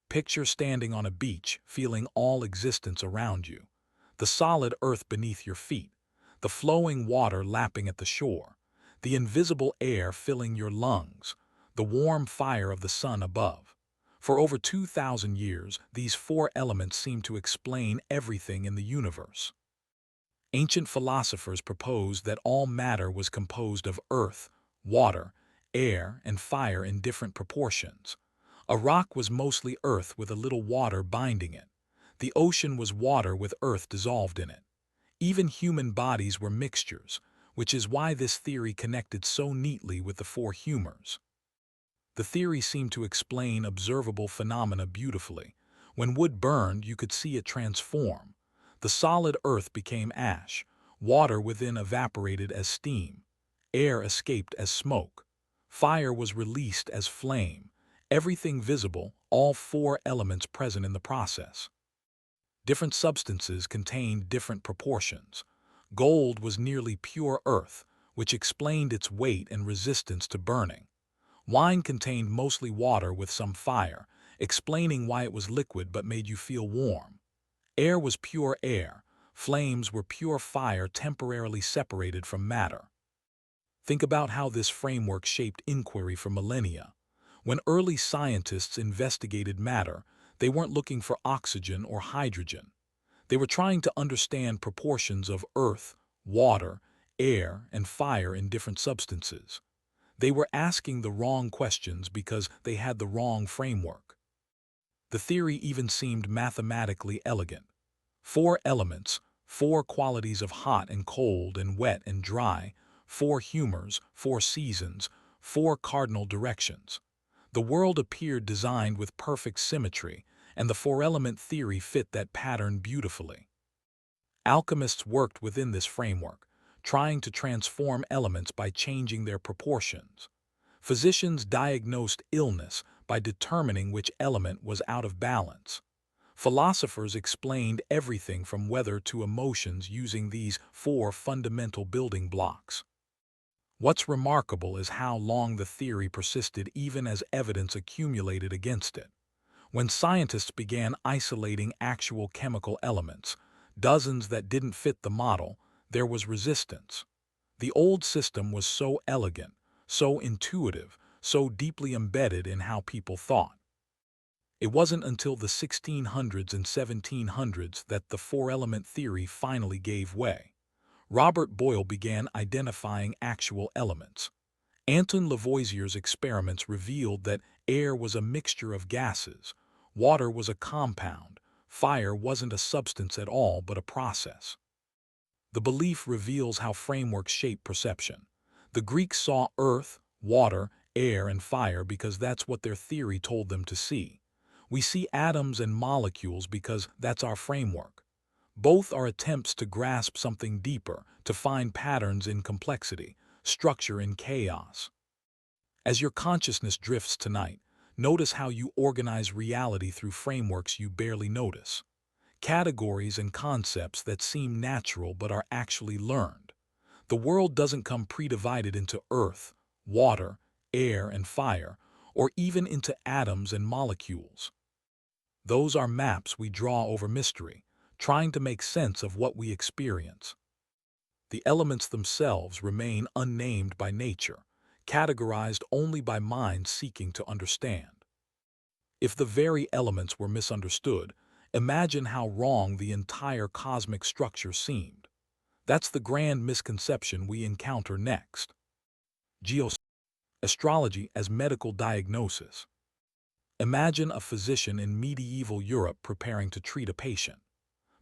Picture standing on a beach, feeling all existence around you. The solid earth beneath your feet, the flowing water lapping at the shore, the invisible air filling your lungs, the warm fire of the sun above. For over 2,000 years, these four elements seem to explain everything in the universe. Ancient philosophers proposed that all matter was composed of earth, water, air, and fire in different proportions. A rock was mostly earth with a little water binding it. The ocean was water with earth dissolved in it. Even human bodies were mixtures, which is why this theory connected so neatly with the Four Humours. The theory seemed to explain observable phenomena beautifully. When wood burned, you could see it transform. The solid earth became ash, water within evaporated as steam, air escaped as smoke, fire was released as flame, everything visible, all four elements present in the process. Different substances contained different proportions. Gold was nearly pure earth, which explained its weight and resistance to burning. Wine contained mostly water with some fire, explaining why it was liquid but made you feel warm. Air was pure air. Flames were pure fire temporarily separated from matter. Think about how this framework shaped inquiry for millennia. When early scientists investigated matter, they weren't looking for oxygen or hydrogen. They were trying to understand proportions of earth, water, air, and fire in different substances. They were asking the wrong questions because they had the wrong framework. The theory even seemed mathematically elegant. Four elements, four qualities of hot and cold and wet and dry, four humors, four seasons, four cardinal directions. The world appeared designed with perfect symmetry, and the four-element theory fit that pattern beautifully. Alchemists worked within this framework, trying to transform elements by changing their proportions. Physicians diagnosed illness by determining which element was out of balance. Philosophers explained everything from weather to emotions using these four fundamental building blocks. What's remarkable is how long the theory persisted even as evidence accumulated against it. When scientists began isolating actual chemical elements, dozens that didn't fit the model, there was resistance. The old system was so elegant, so intuitive, so deeply embedded in how people thought. It wasn't until the 1600s and 1700s that the four-element theory finally gave way. Robert Boyle began identifying actual elements. Antoine Lavoisier's experiments revealed that air was a mixture of gases, water was a compound, fire wasn't a substance at all but a process. The belief reveals how frameworks shape perception. The Greeks saw earth, water, air, and fire because that's what their theory told them to see. We see atoms and molecules because that's our framework. Both are attempts to grasp something deeper, to find patterns in complexity, structure in chaos. As your consciousness drifts tonight, notice how you organize reality through frameworks you barely notice. Categories and concepts that seem natural but are actually learned. The world doesn't come pre-divided into earth, water, air, and fire, or even into atoms and molecules. Those are maps we draw over mystery, trying to make sense of what we experience. The elements themselves remain unnamed by nature, categorized only by minds seeking to understand. If the very elements were misunderstood, imagine how wrong the entire cosmic structure seemed. That's the grand misconception we encounter next. Geocentric. Astrology as medical diagnosis. Imagine a physician in medieval Europe preparing to treat a patient.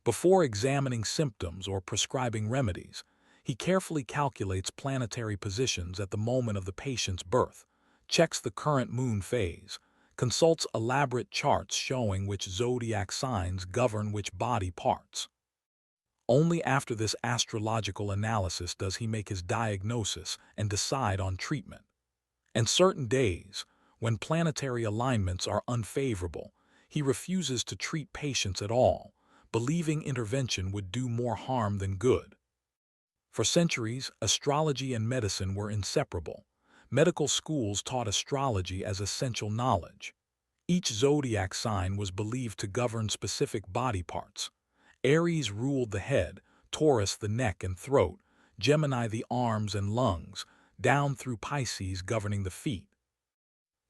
Before examining symptoms or prescribing remedies, he carefully calculates planetary positions at the moment of the patient's birth, checks the current moon phase, consults elaborate charts showing which zodiac signs govern which body parts. Only after this astrological analysis does he make his diagnosis and decide on treatment. And certain days, when planetary alignments are unfavorable, he refuses to treat patients at all, believing intervention would do more harm than good. For centuries, astrology and medicine were inseparable. Medical schools taught astrology as essential knowledge. Each zodiac sign was believed to govern specific body parts. Aries ruled the head, Taurus the neck and throat, Gemini the arms and lungs, down through Pisces governing the feet.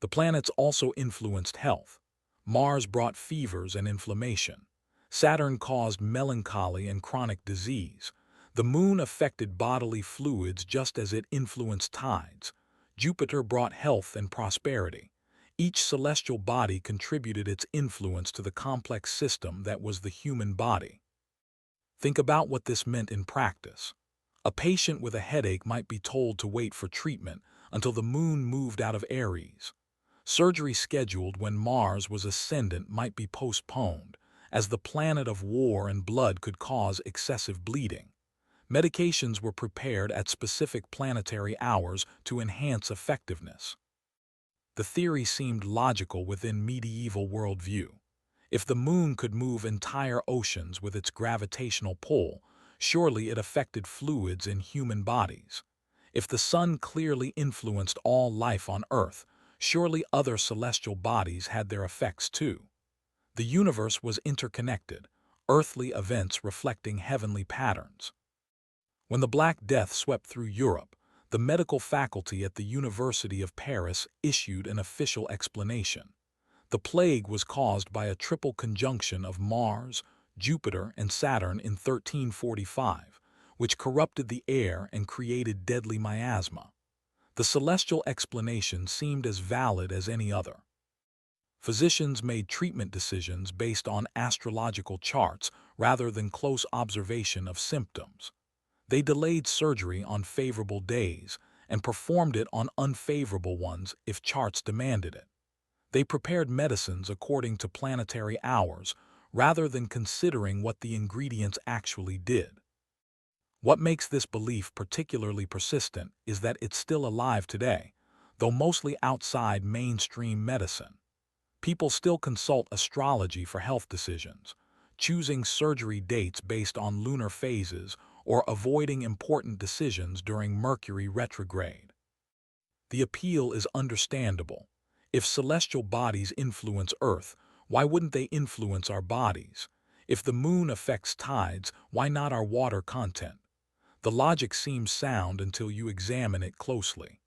The planets also influenced health. Mars brought fevers and inflammation. Saturn caused melancholy and chronic disease. The moon affected bodily fluids just as it influenced tides. Jupiter brought health and prosperity. Each celestial body contributed its influence to the complex system that was the human body. Think about what this meant in practice. A patient with a headache might be told to wait for treatment until the moon moved out of Aries. Surgery scheduled when Mars was ascendant might be postponed, as the planet of war and blood could cause excessive bleeding. Medications were prepared at specific planetary hours to enhance effectiveness. The theory seemed logical within medieval worldview. If the moon could move entire oceans with its gravitational pull, surely it affected fluids in human bodies. If the sun clearly influenced all life on Earth, surely other celestial bodies had their effects too. The universe was interconnected, earthly events reflecting heavenly patterns. When the Black Death swept through Europe, the medical faculty at the University of Paris issued an official explanation. The plague was caused by a triple conjunction of Mars, Jupiter, and Saturn in 1345, which corrupted the air and created deadly miasma. The celestial explanation seemed as valid as any other. Physicians made treatment decisions based on astrological charts rather than close observation of symptoms. They delayed surgery on favorable days and performed it on unfavorable ones if charts demanded it. They prepared medicines according to planetary hours rather than considering what the ingredients actually did. What makes this belief particularly persistent is that it's still alive today, though mostly outside mainstream medicine. People still consult astrology for health decisions, choosing surgery dates based on lunar phases or avoiding important decisions during Mercury retrograde. The appeal is understandable. If celestial bodies influence Earth, why wouldn't they influence our bodies? If the moon affects tides, why not our water content? The logic seems sound until you examine it closely.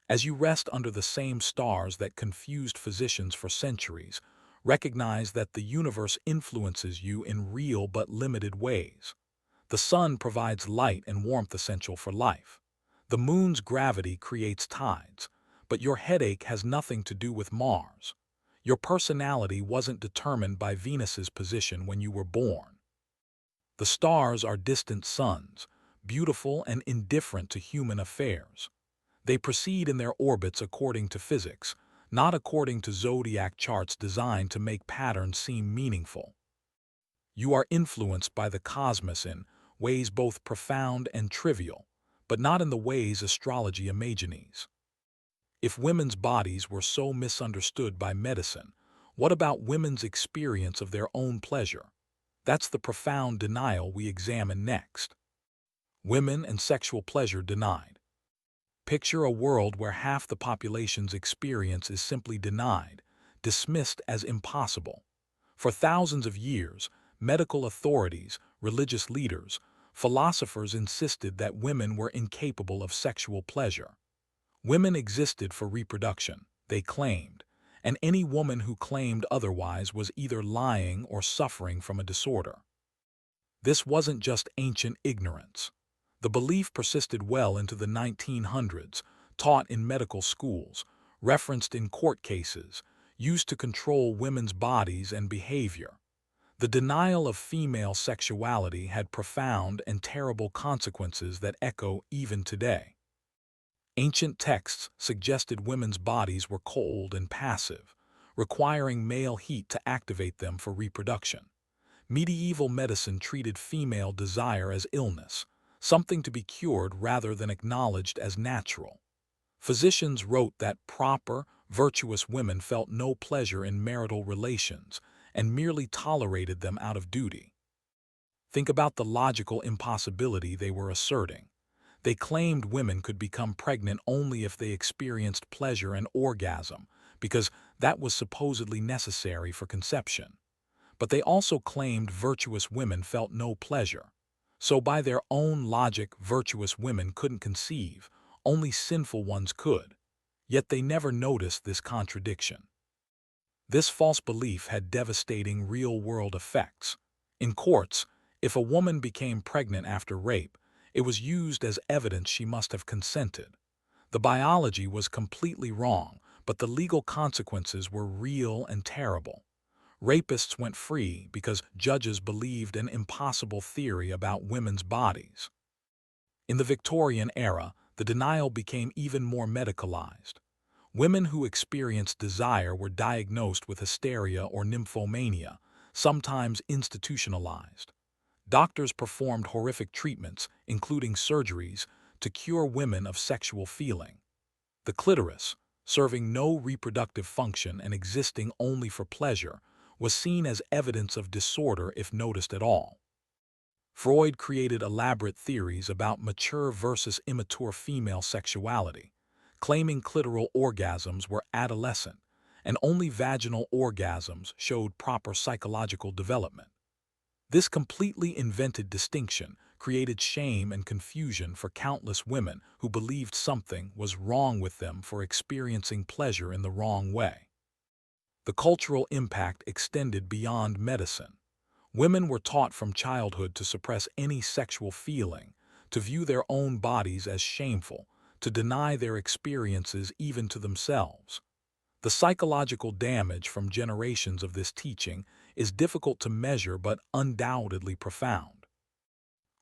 As you rest under the same stars that confused physicians for centuries, recognize that the universe influences you in real but limited ways. The sun provides light and warmth essential for life. The moon's gravity creates tides, but your headache has nothing to do with Mars. Your personality wasn't determined by Venus's position when you were born. The stars are distant suns, beautiful and indifferent to human affairs. They proceed in their orbits according to physics, not according to zodiac charts designed to make patterns seem meaningful. You are influenced by the cosmos in ways both profound and trivial, but not in the ways astrology imagines. If women's bodies were so misunderstood by medicine, what about women's experience of their own pleasure? That's the profound denial we examine next. Women and sexual pleasure denied. Picture a world where half the population's experience is simply denied, dismissed as impossible. For thousands of years, medical authorities, religious leaders, philosophers insisted that women were incapable of sexual pleasure. Women existed for reproduction, they claimed, and any woman who claimed otherwise was either lying or suffering from a disorder. This wasn't just ancient ignorance. The belief persisted well into the 1900s, taught in medical schools, referenced in court cases, used to control women's bodies and behavior. The denial of female sexuality had profound and terrible consequences that echo even today. Ancient texts suggested women's bodies were cold and passive, requiring male heat to activate them for reproduction. Medieval medicine treated female desire as illness, something to be cured rather than acknowledged as natural. Physicians wrote that proper, virtuous women felt no pleasure in marital relations and merely tolerated them out of duty. Think about the logical impossibility they were asserting. They claimed women could become pregnant only if they experienced pleasure and orgasm, because that was supposedly necessary for conception. But they also claimed virtuous women felt no pleasure. So by their own logic, virtuous women couldn't conceive, only sinful ones could. Yet they never noticed this contradiction. This false belief had devastating real-world effects. In courts, if a woman became pregnant after rape, it was used as evidence she must have consented. The biology was completely wrong, but the legal consequences were real and terrible. Rapists went free because judges believed an impossible theory about women's bodies. In the Victorian era, the denial became even more medicalized. Women who experienced desire were diagnosed with hysteria or nymphomania, sometimes institutionalized. Doctors performed horrific treatments, including surgeries, to cure women of sexual feeling. The clitoris, serving no reproductive function and existing only for pleasure, was seen as evidence of disorder if noticed at all. Freud created elaborate theories about mature versus immature female sexuality, claiming clitoral orgasms were adolescent, and only vaginal orgasms showed proper psychological development. This completely invented distinction created shame and confusion for countless women who believed something was wrong with them for experiencing pleasure in the wrong way. The cultural impact extended beyond medicine. Women were taught from childhood to suppress any sexual feeling, to view their own bodies as shameful, to deny their experiences even to themselves. The psychological damage from generations of this teaching is difficult to measure but undoubtedly profound.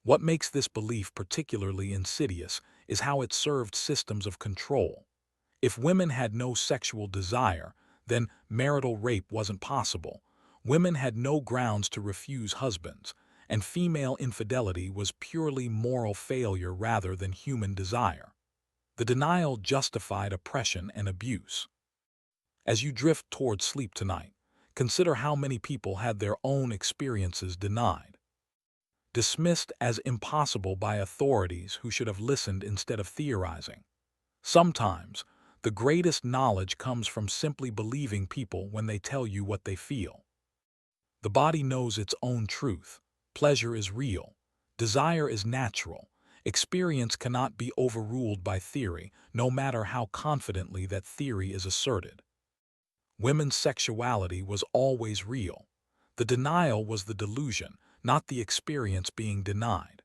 What makes this belief particularly insidious is how it served systems of control. If women had no sexual desire, then marital rape wasn't possible. Women had no grounds to refuse husbands, and female infidelity was purely moral failure rather than human desire. The denial justified oppression and abuse. As you drift toward sleep tonight, consider how many people had their own experiences denied, dismissed as impossible by authorities who should have listened instead of theorizing. Sometimes, the greatest knowledge comes from simply believing people when they tell you what they feel. The body knows its own truth. Pleasure is real. Desire is natural. Experience cannot be overruled by theory, no matter how confidently that theory is asserted. Women's sexuality was always real. The denial was the delusion, not the experience being denied.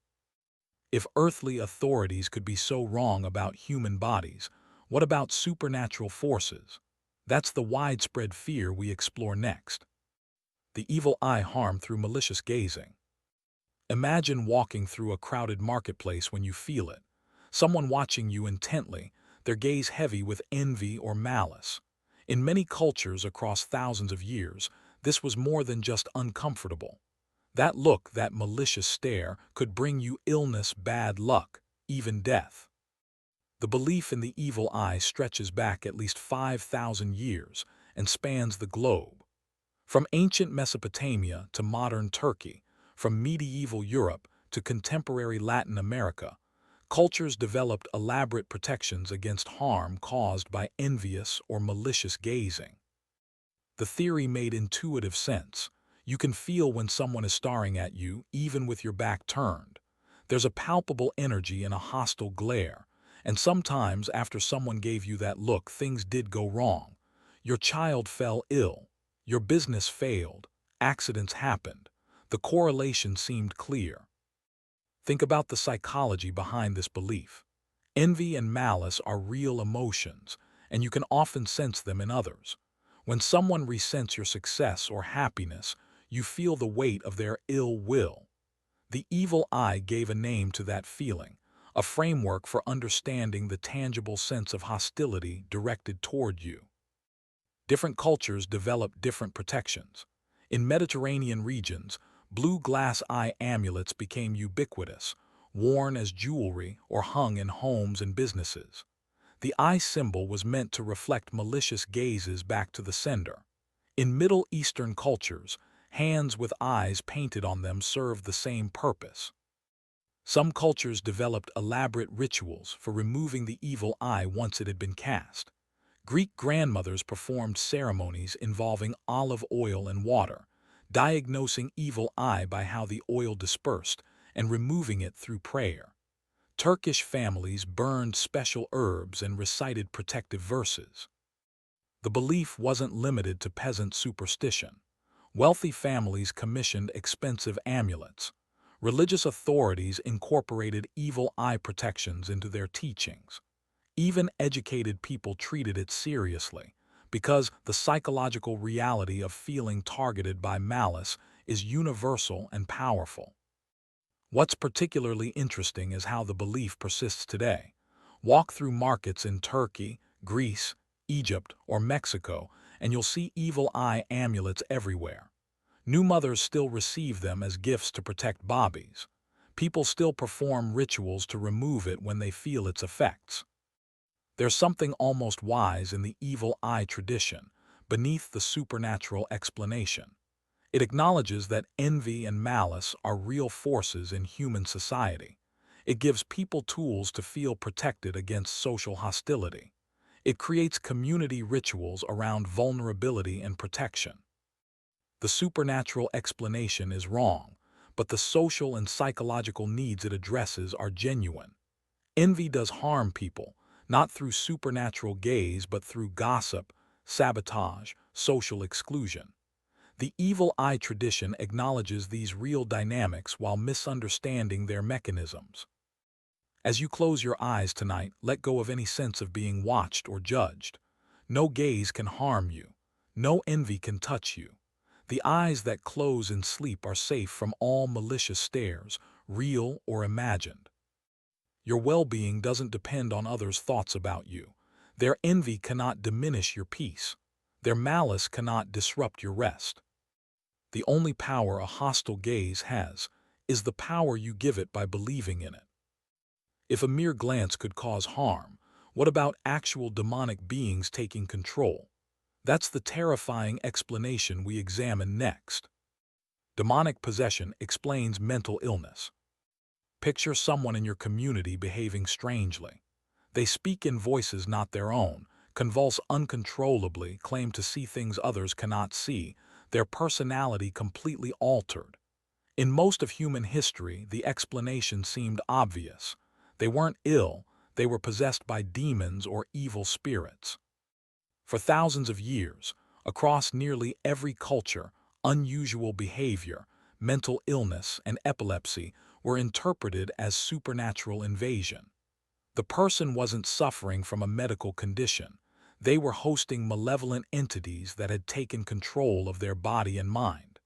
If earthly authorities could be so wrong about human bodies, what about supernatural forces? That's the widespread fear we explore next. The evil eye harm through malicious gazing. Imagine walking through a crowded marketplace when you feel it. Someone watching you intently, their gaze heavy with envy or malice. In many cultures across thousands of years, this was more than just uncomfortable. That look, that malicious stare, could bring you illness, bad luck, even death. The belief in the evil eye stretches back at least 5,000 years and spans the globe. From ancient Mesopotamia to modern Turkey, from medieval Europe to contemporary Latin America, cultures developed elaborate protections against harm caused by envious or malicious gazing. The theory made intuitive sense. You can feel when someone is staring at you, even with your back turned. There's a palpable energy in a hostile glare, and sometimes after someone gave you that look, things did go wrong. Your child fell ill. Your business failed. Accidents happened. The correlation seemed clear. Think about the psychology behind this belief. Envy and malice are real emotions, and you can often sense them in others. When someone resents your success or happiness, you feel the weight of their ill will. The evil eye gave a name to that feeling, a framework for understanding the tangible sense of hostility directed toward you. Different cultures developed different protections. In Mediterranean regions, blue glass eye amulets became ubiquitous, worn as jewelry or hung in homes and businesses. The eye symbol was meant to reflect malicious gazes back to the sender. In Middle Eastern cultures, Hands with eyes painted on them served the same purpose. Some cultures developed elaborate rituals for removing the evil eye once it had been cast. Greek grandmothers performed ceremonies involving olive oil and water, diagnosing evil eye by how the oil dispersed and removing it through prayer. Turkish families burned special herbs and recited protective verses. The belief wasn't limited to peasant superstition. Wealthy families commissioned expensive amulets. Religious authorities incorporated evil eye protections into their teachings. Even educated people treated it seriously, because the psychological reality of feeling targeted by malice is universal and powerful. What's particularly interesting is how the belief persists today. Walk through markets in Turkey, Greece, Egypt, or Mexico, and you'll see evil eye amulets everywhere. New mothers still receive them as gifts to protect babies. People still perform rituals to remove it when they feel its effects. There's something almost wise in the evil eye tradition, beneath the supernatural explanation. It acknowledges that envy and malice are real forces in human society. It gives people tools to feel protected against social hostility. It creates community rituals around vulnerability and protection. The supernatural explanation is wrong, but the social and psychological needs it addresses are genuine. Envy does harm people, not through supernatural gaze but through gossip, sabotage, social exclusion. The evil eye tradition acknowledges these real dynamics while misunderstanding their mechanisms. As you close your eyes tonight, let go of any sense of being watched or judged. No gaze can harm you. No envy can touch you. The eyes that close in sleep are safe from all malicious stares, real or imagined. Your well-being doesn't depend on others' thoughts about you. Their envy cannot diminish your peace. Their malice cannot disrupt your rest. The only power a hostile gaze has is the power you give it by believing in it. If a mere glance could cause harm, what about actual demonic beings taking control? That's the terrifying explanation we examine next. Demonic possession explains mental illness. Picture someone in your community behaving strangely. They speak in voices not their own, convulse uncontrollably, claim to see things others cannot see, their personality completely altered. In most of human history, the explanation seemed obvious. They weren't ill, they were possessed by demons or evil spirits. For thousands of years, across nearly every culture, unusual behavior, mental illness, and epilepsy were interpreted as supernatural invasion. The person wasn't suffering from a medical condition. They were hosting malevolent entities that had taken control of their body and mind.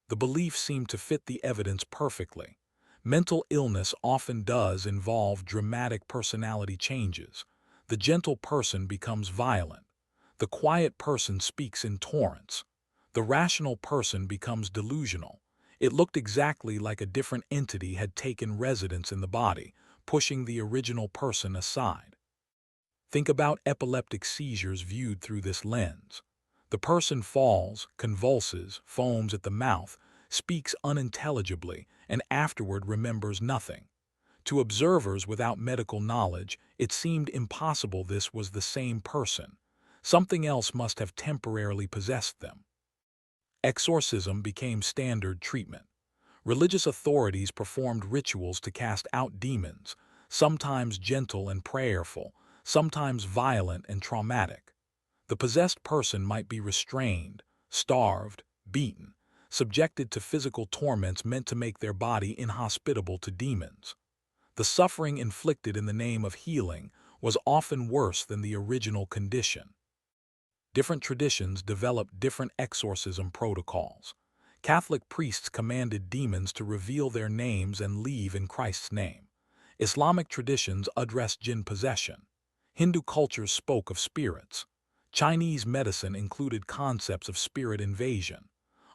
The belief seemed to fit the evidence perfectly. Mental illness often does involve dramatic personality changes. The gentle person becomes violent. The quiet person speaks in torrents. The rational person becomes delusional. It looked exactly like a different entity had taken residence in the body, pushing the original person aside. Think about epileptic seizures viewed through this lens. The person falls, convulses, foams at the mouth, speaks unintelligibly, and afterward remembers nothing. To observers without medical knowledge, it seemed impossible this was the same person. Something else must have temporarily possessed them. Exorcism became standard treatment. Religious authorities performed rituals to cast out demons, sometimes gentle and prayerful, sometimes violent and traumatic. The possessed person might be restrained, starved, beaten, subjected to physical torments meant to make their body inhospitable to demons. The suffering inflicted in the name of healing was often worse than the original condition. Different traditions developed different exorcism protocols. Catholic priests commanded demons to reveal their names and leave in Christ's name. Islamic traditions addressed jinn possession. Hindu cultures spoke of spirits. Chinese medicine included concepts of spirit invasion.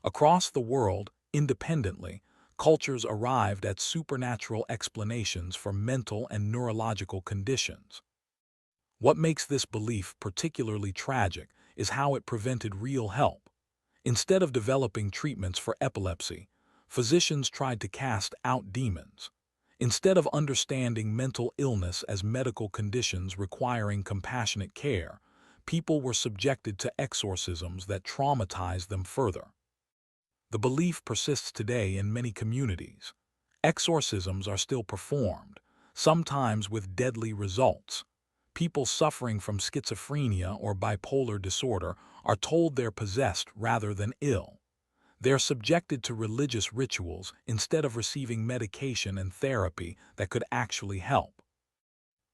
Across the world, independently, cultures arrived at supernatural explanations for mental and neurological conditions. What makes this belief particularly tragic is how it prevented real help. Instead of developing treatments for epilepsy, physicians tried to cast out demons. Instead of understanding mental illness as medical conditions requiring compassionate care, people were subjected to exorcisms that traumatized them further. The belief persists today in many communities. Exorcisms are still performed, sometimes with deadly results. People suffering from schizophrenia or bipolar disorder are told they're possessed rather than ill. They're subjected to religious rituals instead of receiving medication and therapy that could actually help.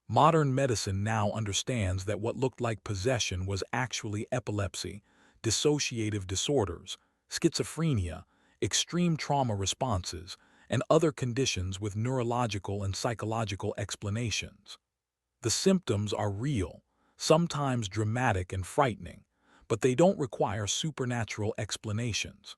Modern medicine now understands that what looked like possession was actually epilepsy, dissociative disorders, schizophrenia, extreme trauma responses, and other conditions with neurological and psychological explanations. The symptoms are real, sometimes dramatic and frightening, but they don't require supernatural explanations.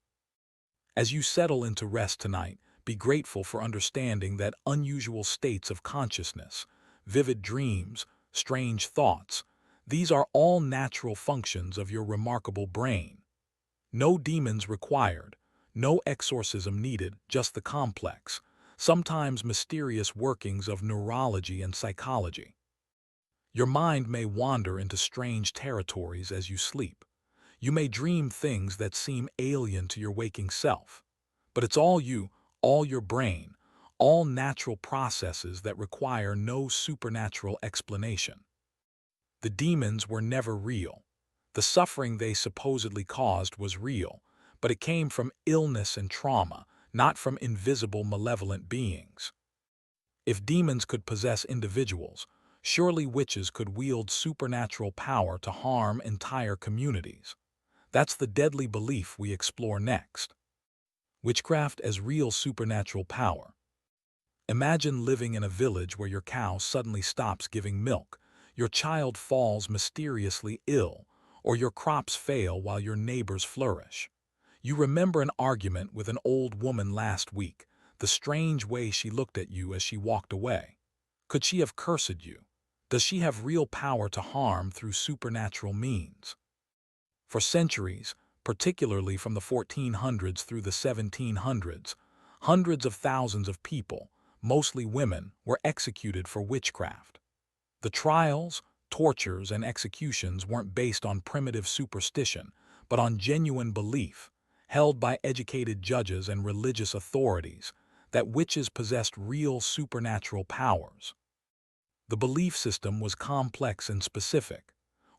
As you settle into rest tonight, be grateful for understanding that unusual states of consciousness, vivid dreams, strange thoughts, these are all natural functions of your remarkable brain. No demons required, no exorcism needed, just the complex, sometimes mysterious workings of neurology and psychology. Your mind may wander into strange territories as you sleep. You may dream things that seem alien to your waking self. But it's all you, all your brain, all natural processes that require no supernatural explanation. The demons were never real. The suffering they supposedly caused was real, but it came from illness and trauma, not from invisible malevolent beings. If demons could possess individuals, surely witches could wield supernatural power to harm entire communities. That's the deadly belief we explore next. Witchcraft as real supernatural power. Imagine living in a village where your cow suddenly stops giving milk, your child falls mysteriously ill, or your crops fail while your neighbors flourish. You remember an argument with an old woman last week, the strange way she looked at you as she walked away. Could she have cursed you? Does she have real power to harm through supernatural means? For centuries, particularly from the 1400s through the 1700s, hundreds of thousands of people, mostly women, were executed for witchcraft. The trials, tortures, and executions weren't based on primitive superstition, but on genuine belief, held by educated judges and religious authorities, that witches possessed real supernatural powers. The belief system was complex and specific.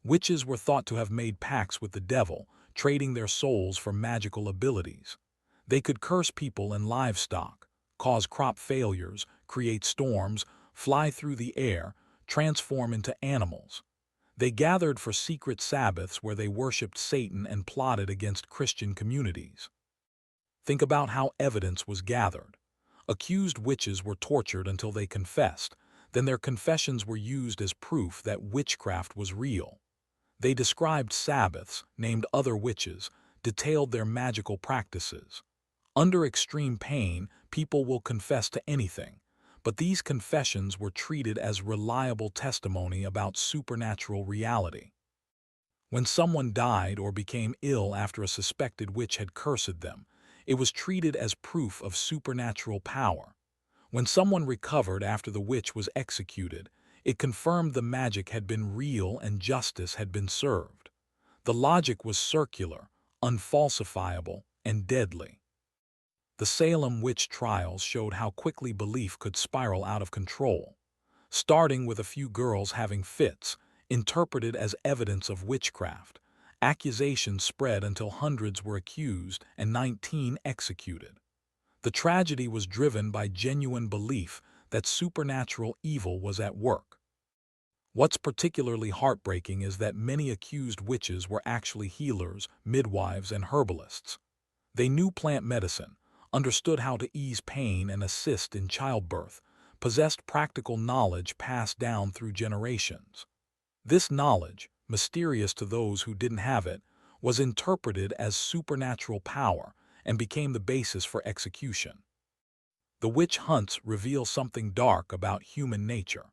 Witches were thought to have made pacts with the devil, trading their souls for magical abilities. They could curse people and livestock, cause crop failures, create storms, fly through the air, transform into animals. They gathered for secret Sabbaths where they worshipped Satan and plotted against Christian communities. Think about how evidence was gathered. Accused witches were tortured until they confessed, then their confessions were used as proof that witchcraft was real. They described Sabbaths, named other witches, detailed their magical practices. Under extreme pain, people will confess to anything, but these confessions were treated as reliable testimony about supernatural reality. When someone died or became ill after a suspected witch had cursed them, it was treated as proof of supernatural power. When someone recovered after the witch was executed, it confirmed the magic had been real and justice had been served. The logic was circular, unfalsifiable, and deadly. The Salem witch trials showed how quickly belief could spiral out of control. Starting with a few girls having fits, interpreted as evidence of witchcraft, accusations spread until hundreds were accused and 19 executed. The tragedy was driven by genuine belief that supernatural evil was at work. What's particularly heartbreaking is that many accused witches were actually healers, midwives, and herbalists. They knew plant medicine, understood how to ease pain and assist in childbirth, possessed practical knowledge passed down through generations. This knowledge, mysterious to those who didn't have it, was interpreted as supernatural power and became the basis for execution. The witch hunts reveal something dark about human nature.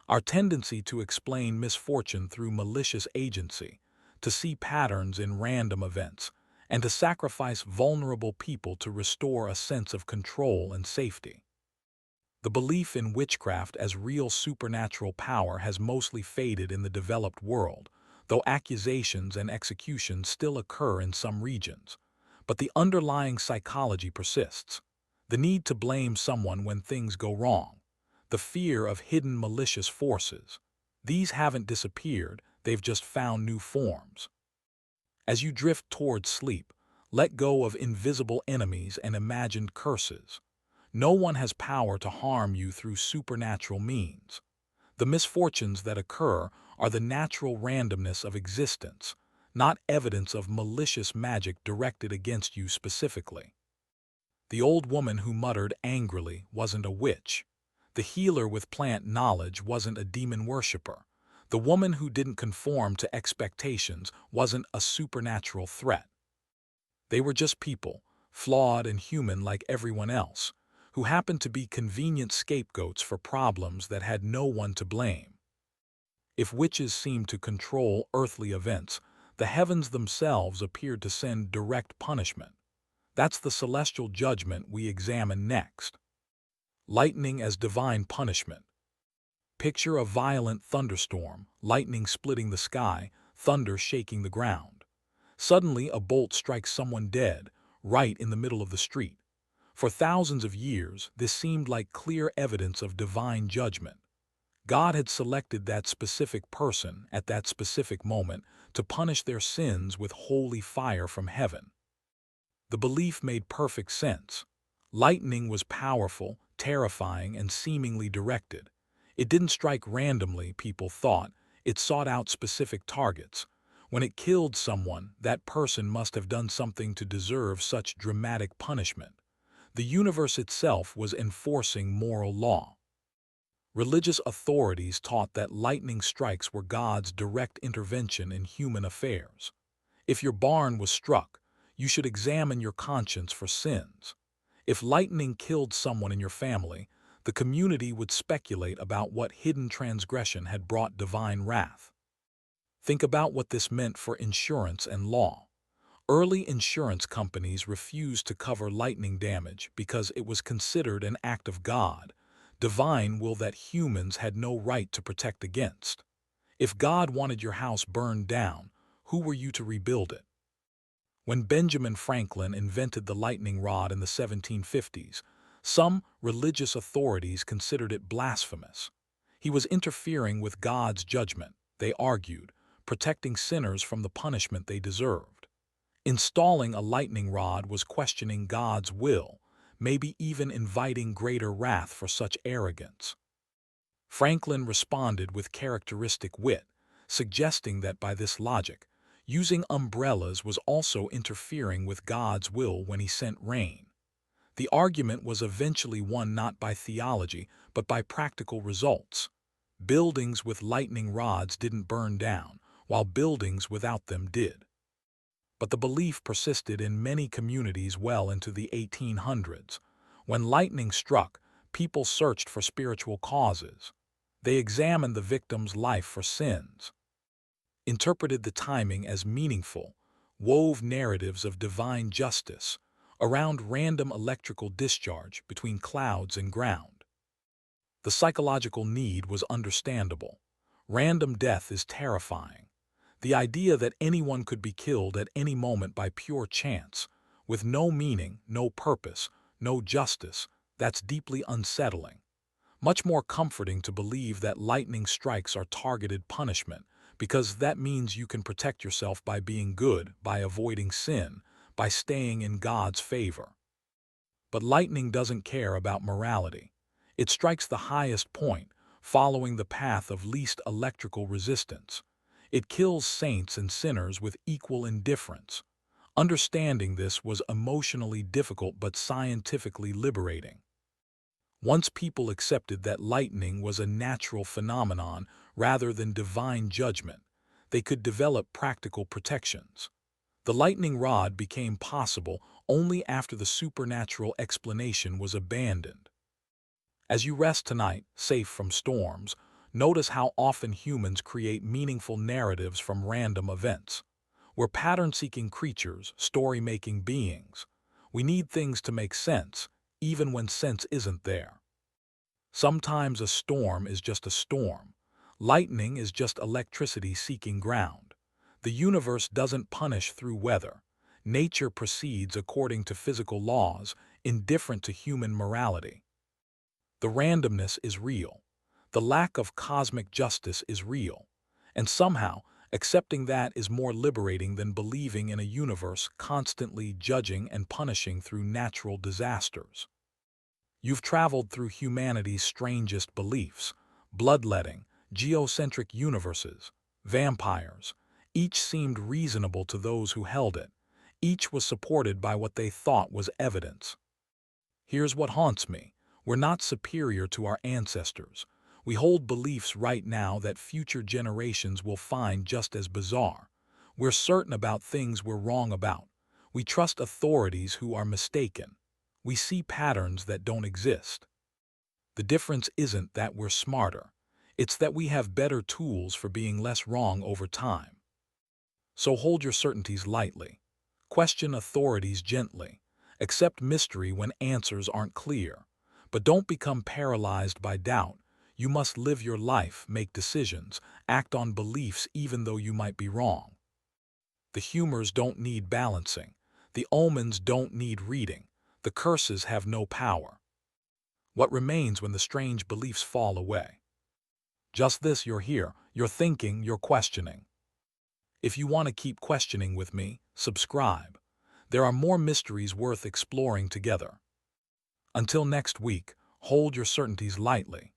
Our tendency to explain misfortune through malicious agency, to see patterns in random events, and to sacrifice vulnerable people to restore a sense of control and safety. The belief in witchcraft as real supernatural power has mostly faded in the developed world, though accusations and executions still occur in some regions. But the underlying psychology persists. The need to blame someone when things go wrong. The fear of hidden malicious forces. These haven't disappeared, they've just found new forms. As you drift towards sleep, let go of invisible enemies and imagined curses. No one has power to harm you through supernatural means. The misfortunes that occur are the natural randomness of existence, not evidence of malicious magic directed against you specifically. The old woman who muttered angrily wasn't a witch. The healer with plant knowledge wasn't a demon worshiper. The woman who didn't conform to expectations wasn't a supernatural threat. They were just people, flawed and human like everyone else, who happened to be convenient scapegoats for problems that had no one to blame. If witches seemed to control earthly events, the heavens themselves appeared to send direct punishment. That's the celestial judgment we examine next. Lightning as divine punishment. Picture a violent thunderstorm, lightning splitting the sky, thunder shaking the ground. Suddenly, a bolt strikes someone dead, right in the middle of the street. For thousands of years, this seemed like clear evidence of divine judgment. God had selected that specific person at that specific moment to punish their sins with holy fire from heaven. The belief made perfect sense. Lightning was powerful, terrifying, and seemingly directed. It didn't strike randomly, people thought. It sought out specific targets. When it killed someone, that person must have done something to deserve such dramatic punishment. The universe itself was enforcing moral law. Religious authorities taught that lightning strikes were God's direct intervention in human affairs. If your barn was struck, you should examine your conscience for sins. If lightning killed someone in your family, the community would speculate about what hidden transgression had brought divine wrath. Think about what this meant for insurance and law. Early insurance companies refused to cover lightning damage because it was considered an act of God, divine will that humans had no right to protect against. If God wanted your house burned down, who were you to rebuild it? When Benjamin Franklin invented the lightning rod in the 1750s, some religious authorities considered it blasphemous. He was interfering with God's judgment, they argued, protecting sinners from the punishment they deserved. Installing a lightning rod was questioning God's will, maybe even inviting greater wrath for such arrogance. Franklin responded with characteristic wit, suggesting that by this logic, using umbrellas was also interfering with God's will when he sent rain. The argument was eventually won not by theology, but by practical results. Buildings with lightning rods didn't burn down, while buildings without them did. But the belief persisted in many communities well into the 1800s. When lightning struck, people searched for spiritual causes. They examined the victim's life for sins, interpreted the timing as meaningful, wove narratives of divine justice around random electrical discharge between clouds and ground. The psychological need was understandable. Random death is terrifying. The idea that anyone could be killed at any moment by pure chance, with no meaning, no purpose, no justice, that's deeply unsettling. Much more comforting to believe that lightning strikes are targeted punishment, because that means you can protect yourself by being good, by avoiding sin, by staying in God's favor. But lightning doesn't care about morality. It strikes the highest point, following the path of least electrical resistance. It kills saints and sinners with equal indifference. Understanding this was emotionally difficult but scientifically liberating. Once people accepted that lightning was a natural phenomenon rather than divine judgment, they could develop practical protections. The lightning rod became possible only after the supernatural explanation was abandoned. As you rest tonight, safe from storms, notice how often humans create meaningful narratives from random events. We're pattern-seeking creatures, story-making beings. We need things to make sense, even when sense isn't there. Sometimes a storm is just a storm. Lightning is just electricity seeking ground. The universe doesn't punish through weather. Nature proceeds according to physical laws, indifferent to human morality. The randomness is real. The lack of cosmic justice is real. And somehow, accepting that is more liberating than believing in a universe constantly judging and punishing through natural disasters. You've traveled through humanity's strangest beliefs: bloodletting, geocentric universes, vampires. Each seemed reasonable to those who held it. Each was supported by what they thought was evidence. Here's what haunts me. We're not superior to our ancestors. We hold beliefs right now that future generations will find just as bizarre. We're certain about things we're wrong about. We trust authorities who are mistaken. We see patterns that don't exist. The difference isn't that we're smarter. It's that we have better tools for being less wrong over time. So hold your certainties lightly. Question authorities gently. Accept mystery when answers aren't clear. But don't become paralyzed by doubt. You must live your life, make decisions, act on beliefs even though you might be wrong. The humors don't need balancing. The omens don't need reading. The curses have no power. What remains when the strange beliefs fall away? Just this: you're here, you're thinking, you're questioning. If you want to keep questioning with me, subscribe. There are more mysteries worth exploring together. Until next week, hold your certainties lightly.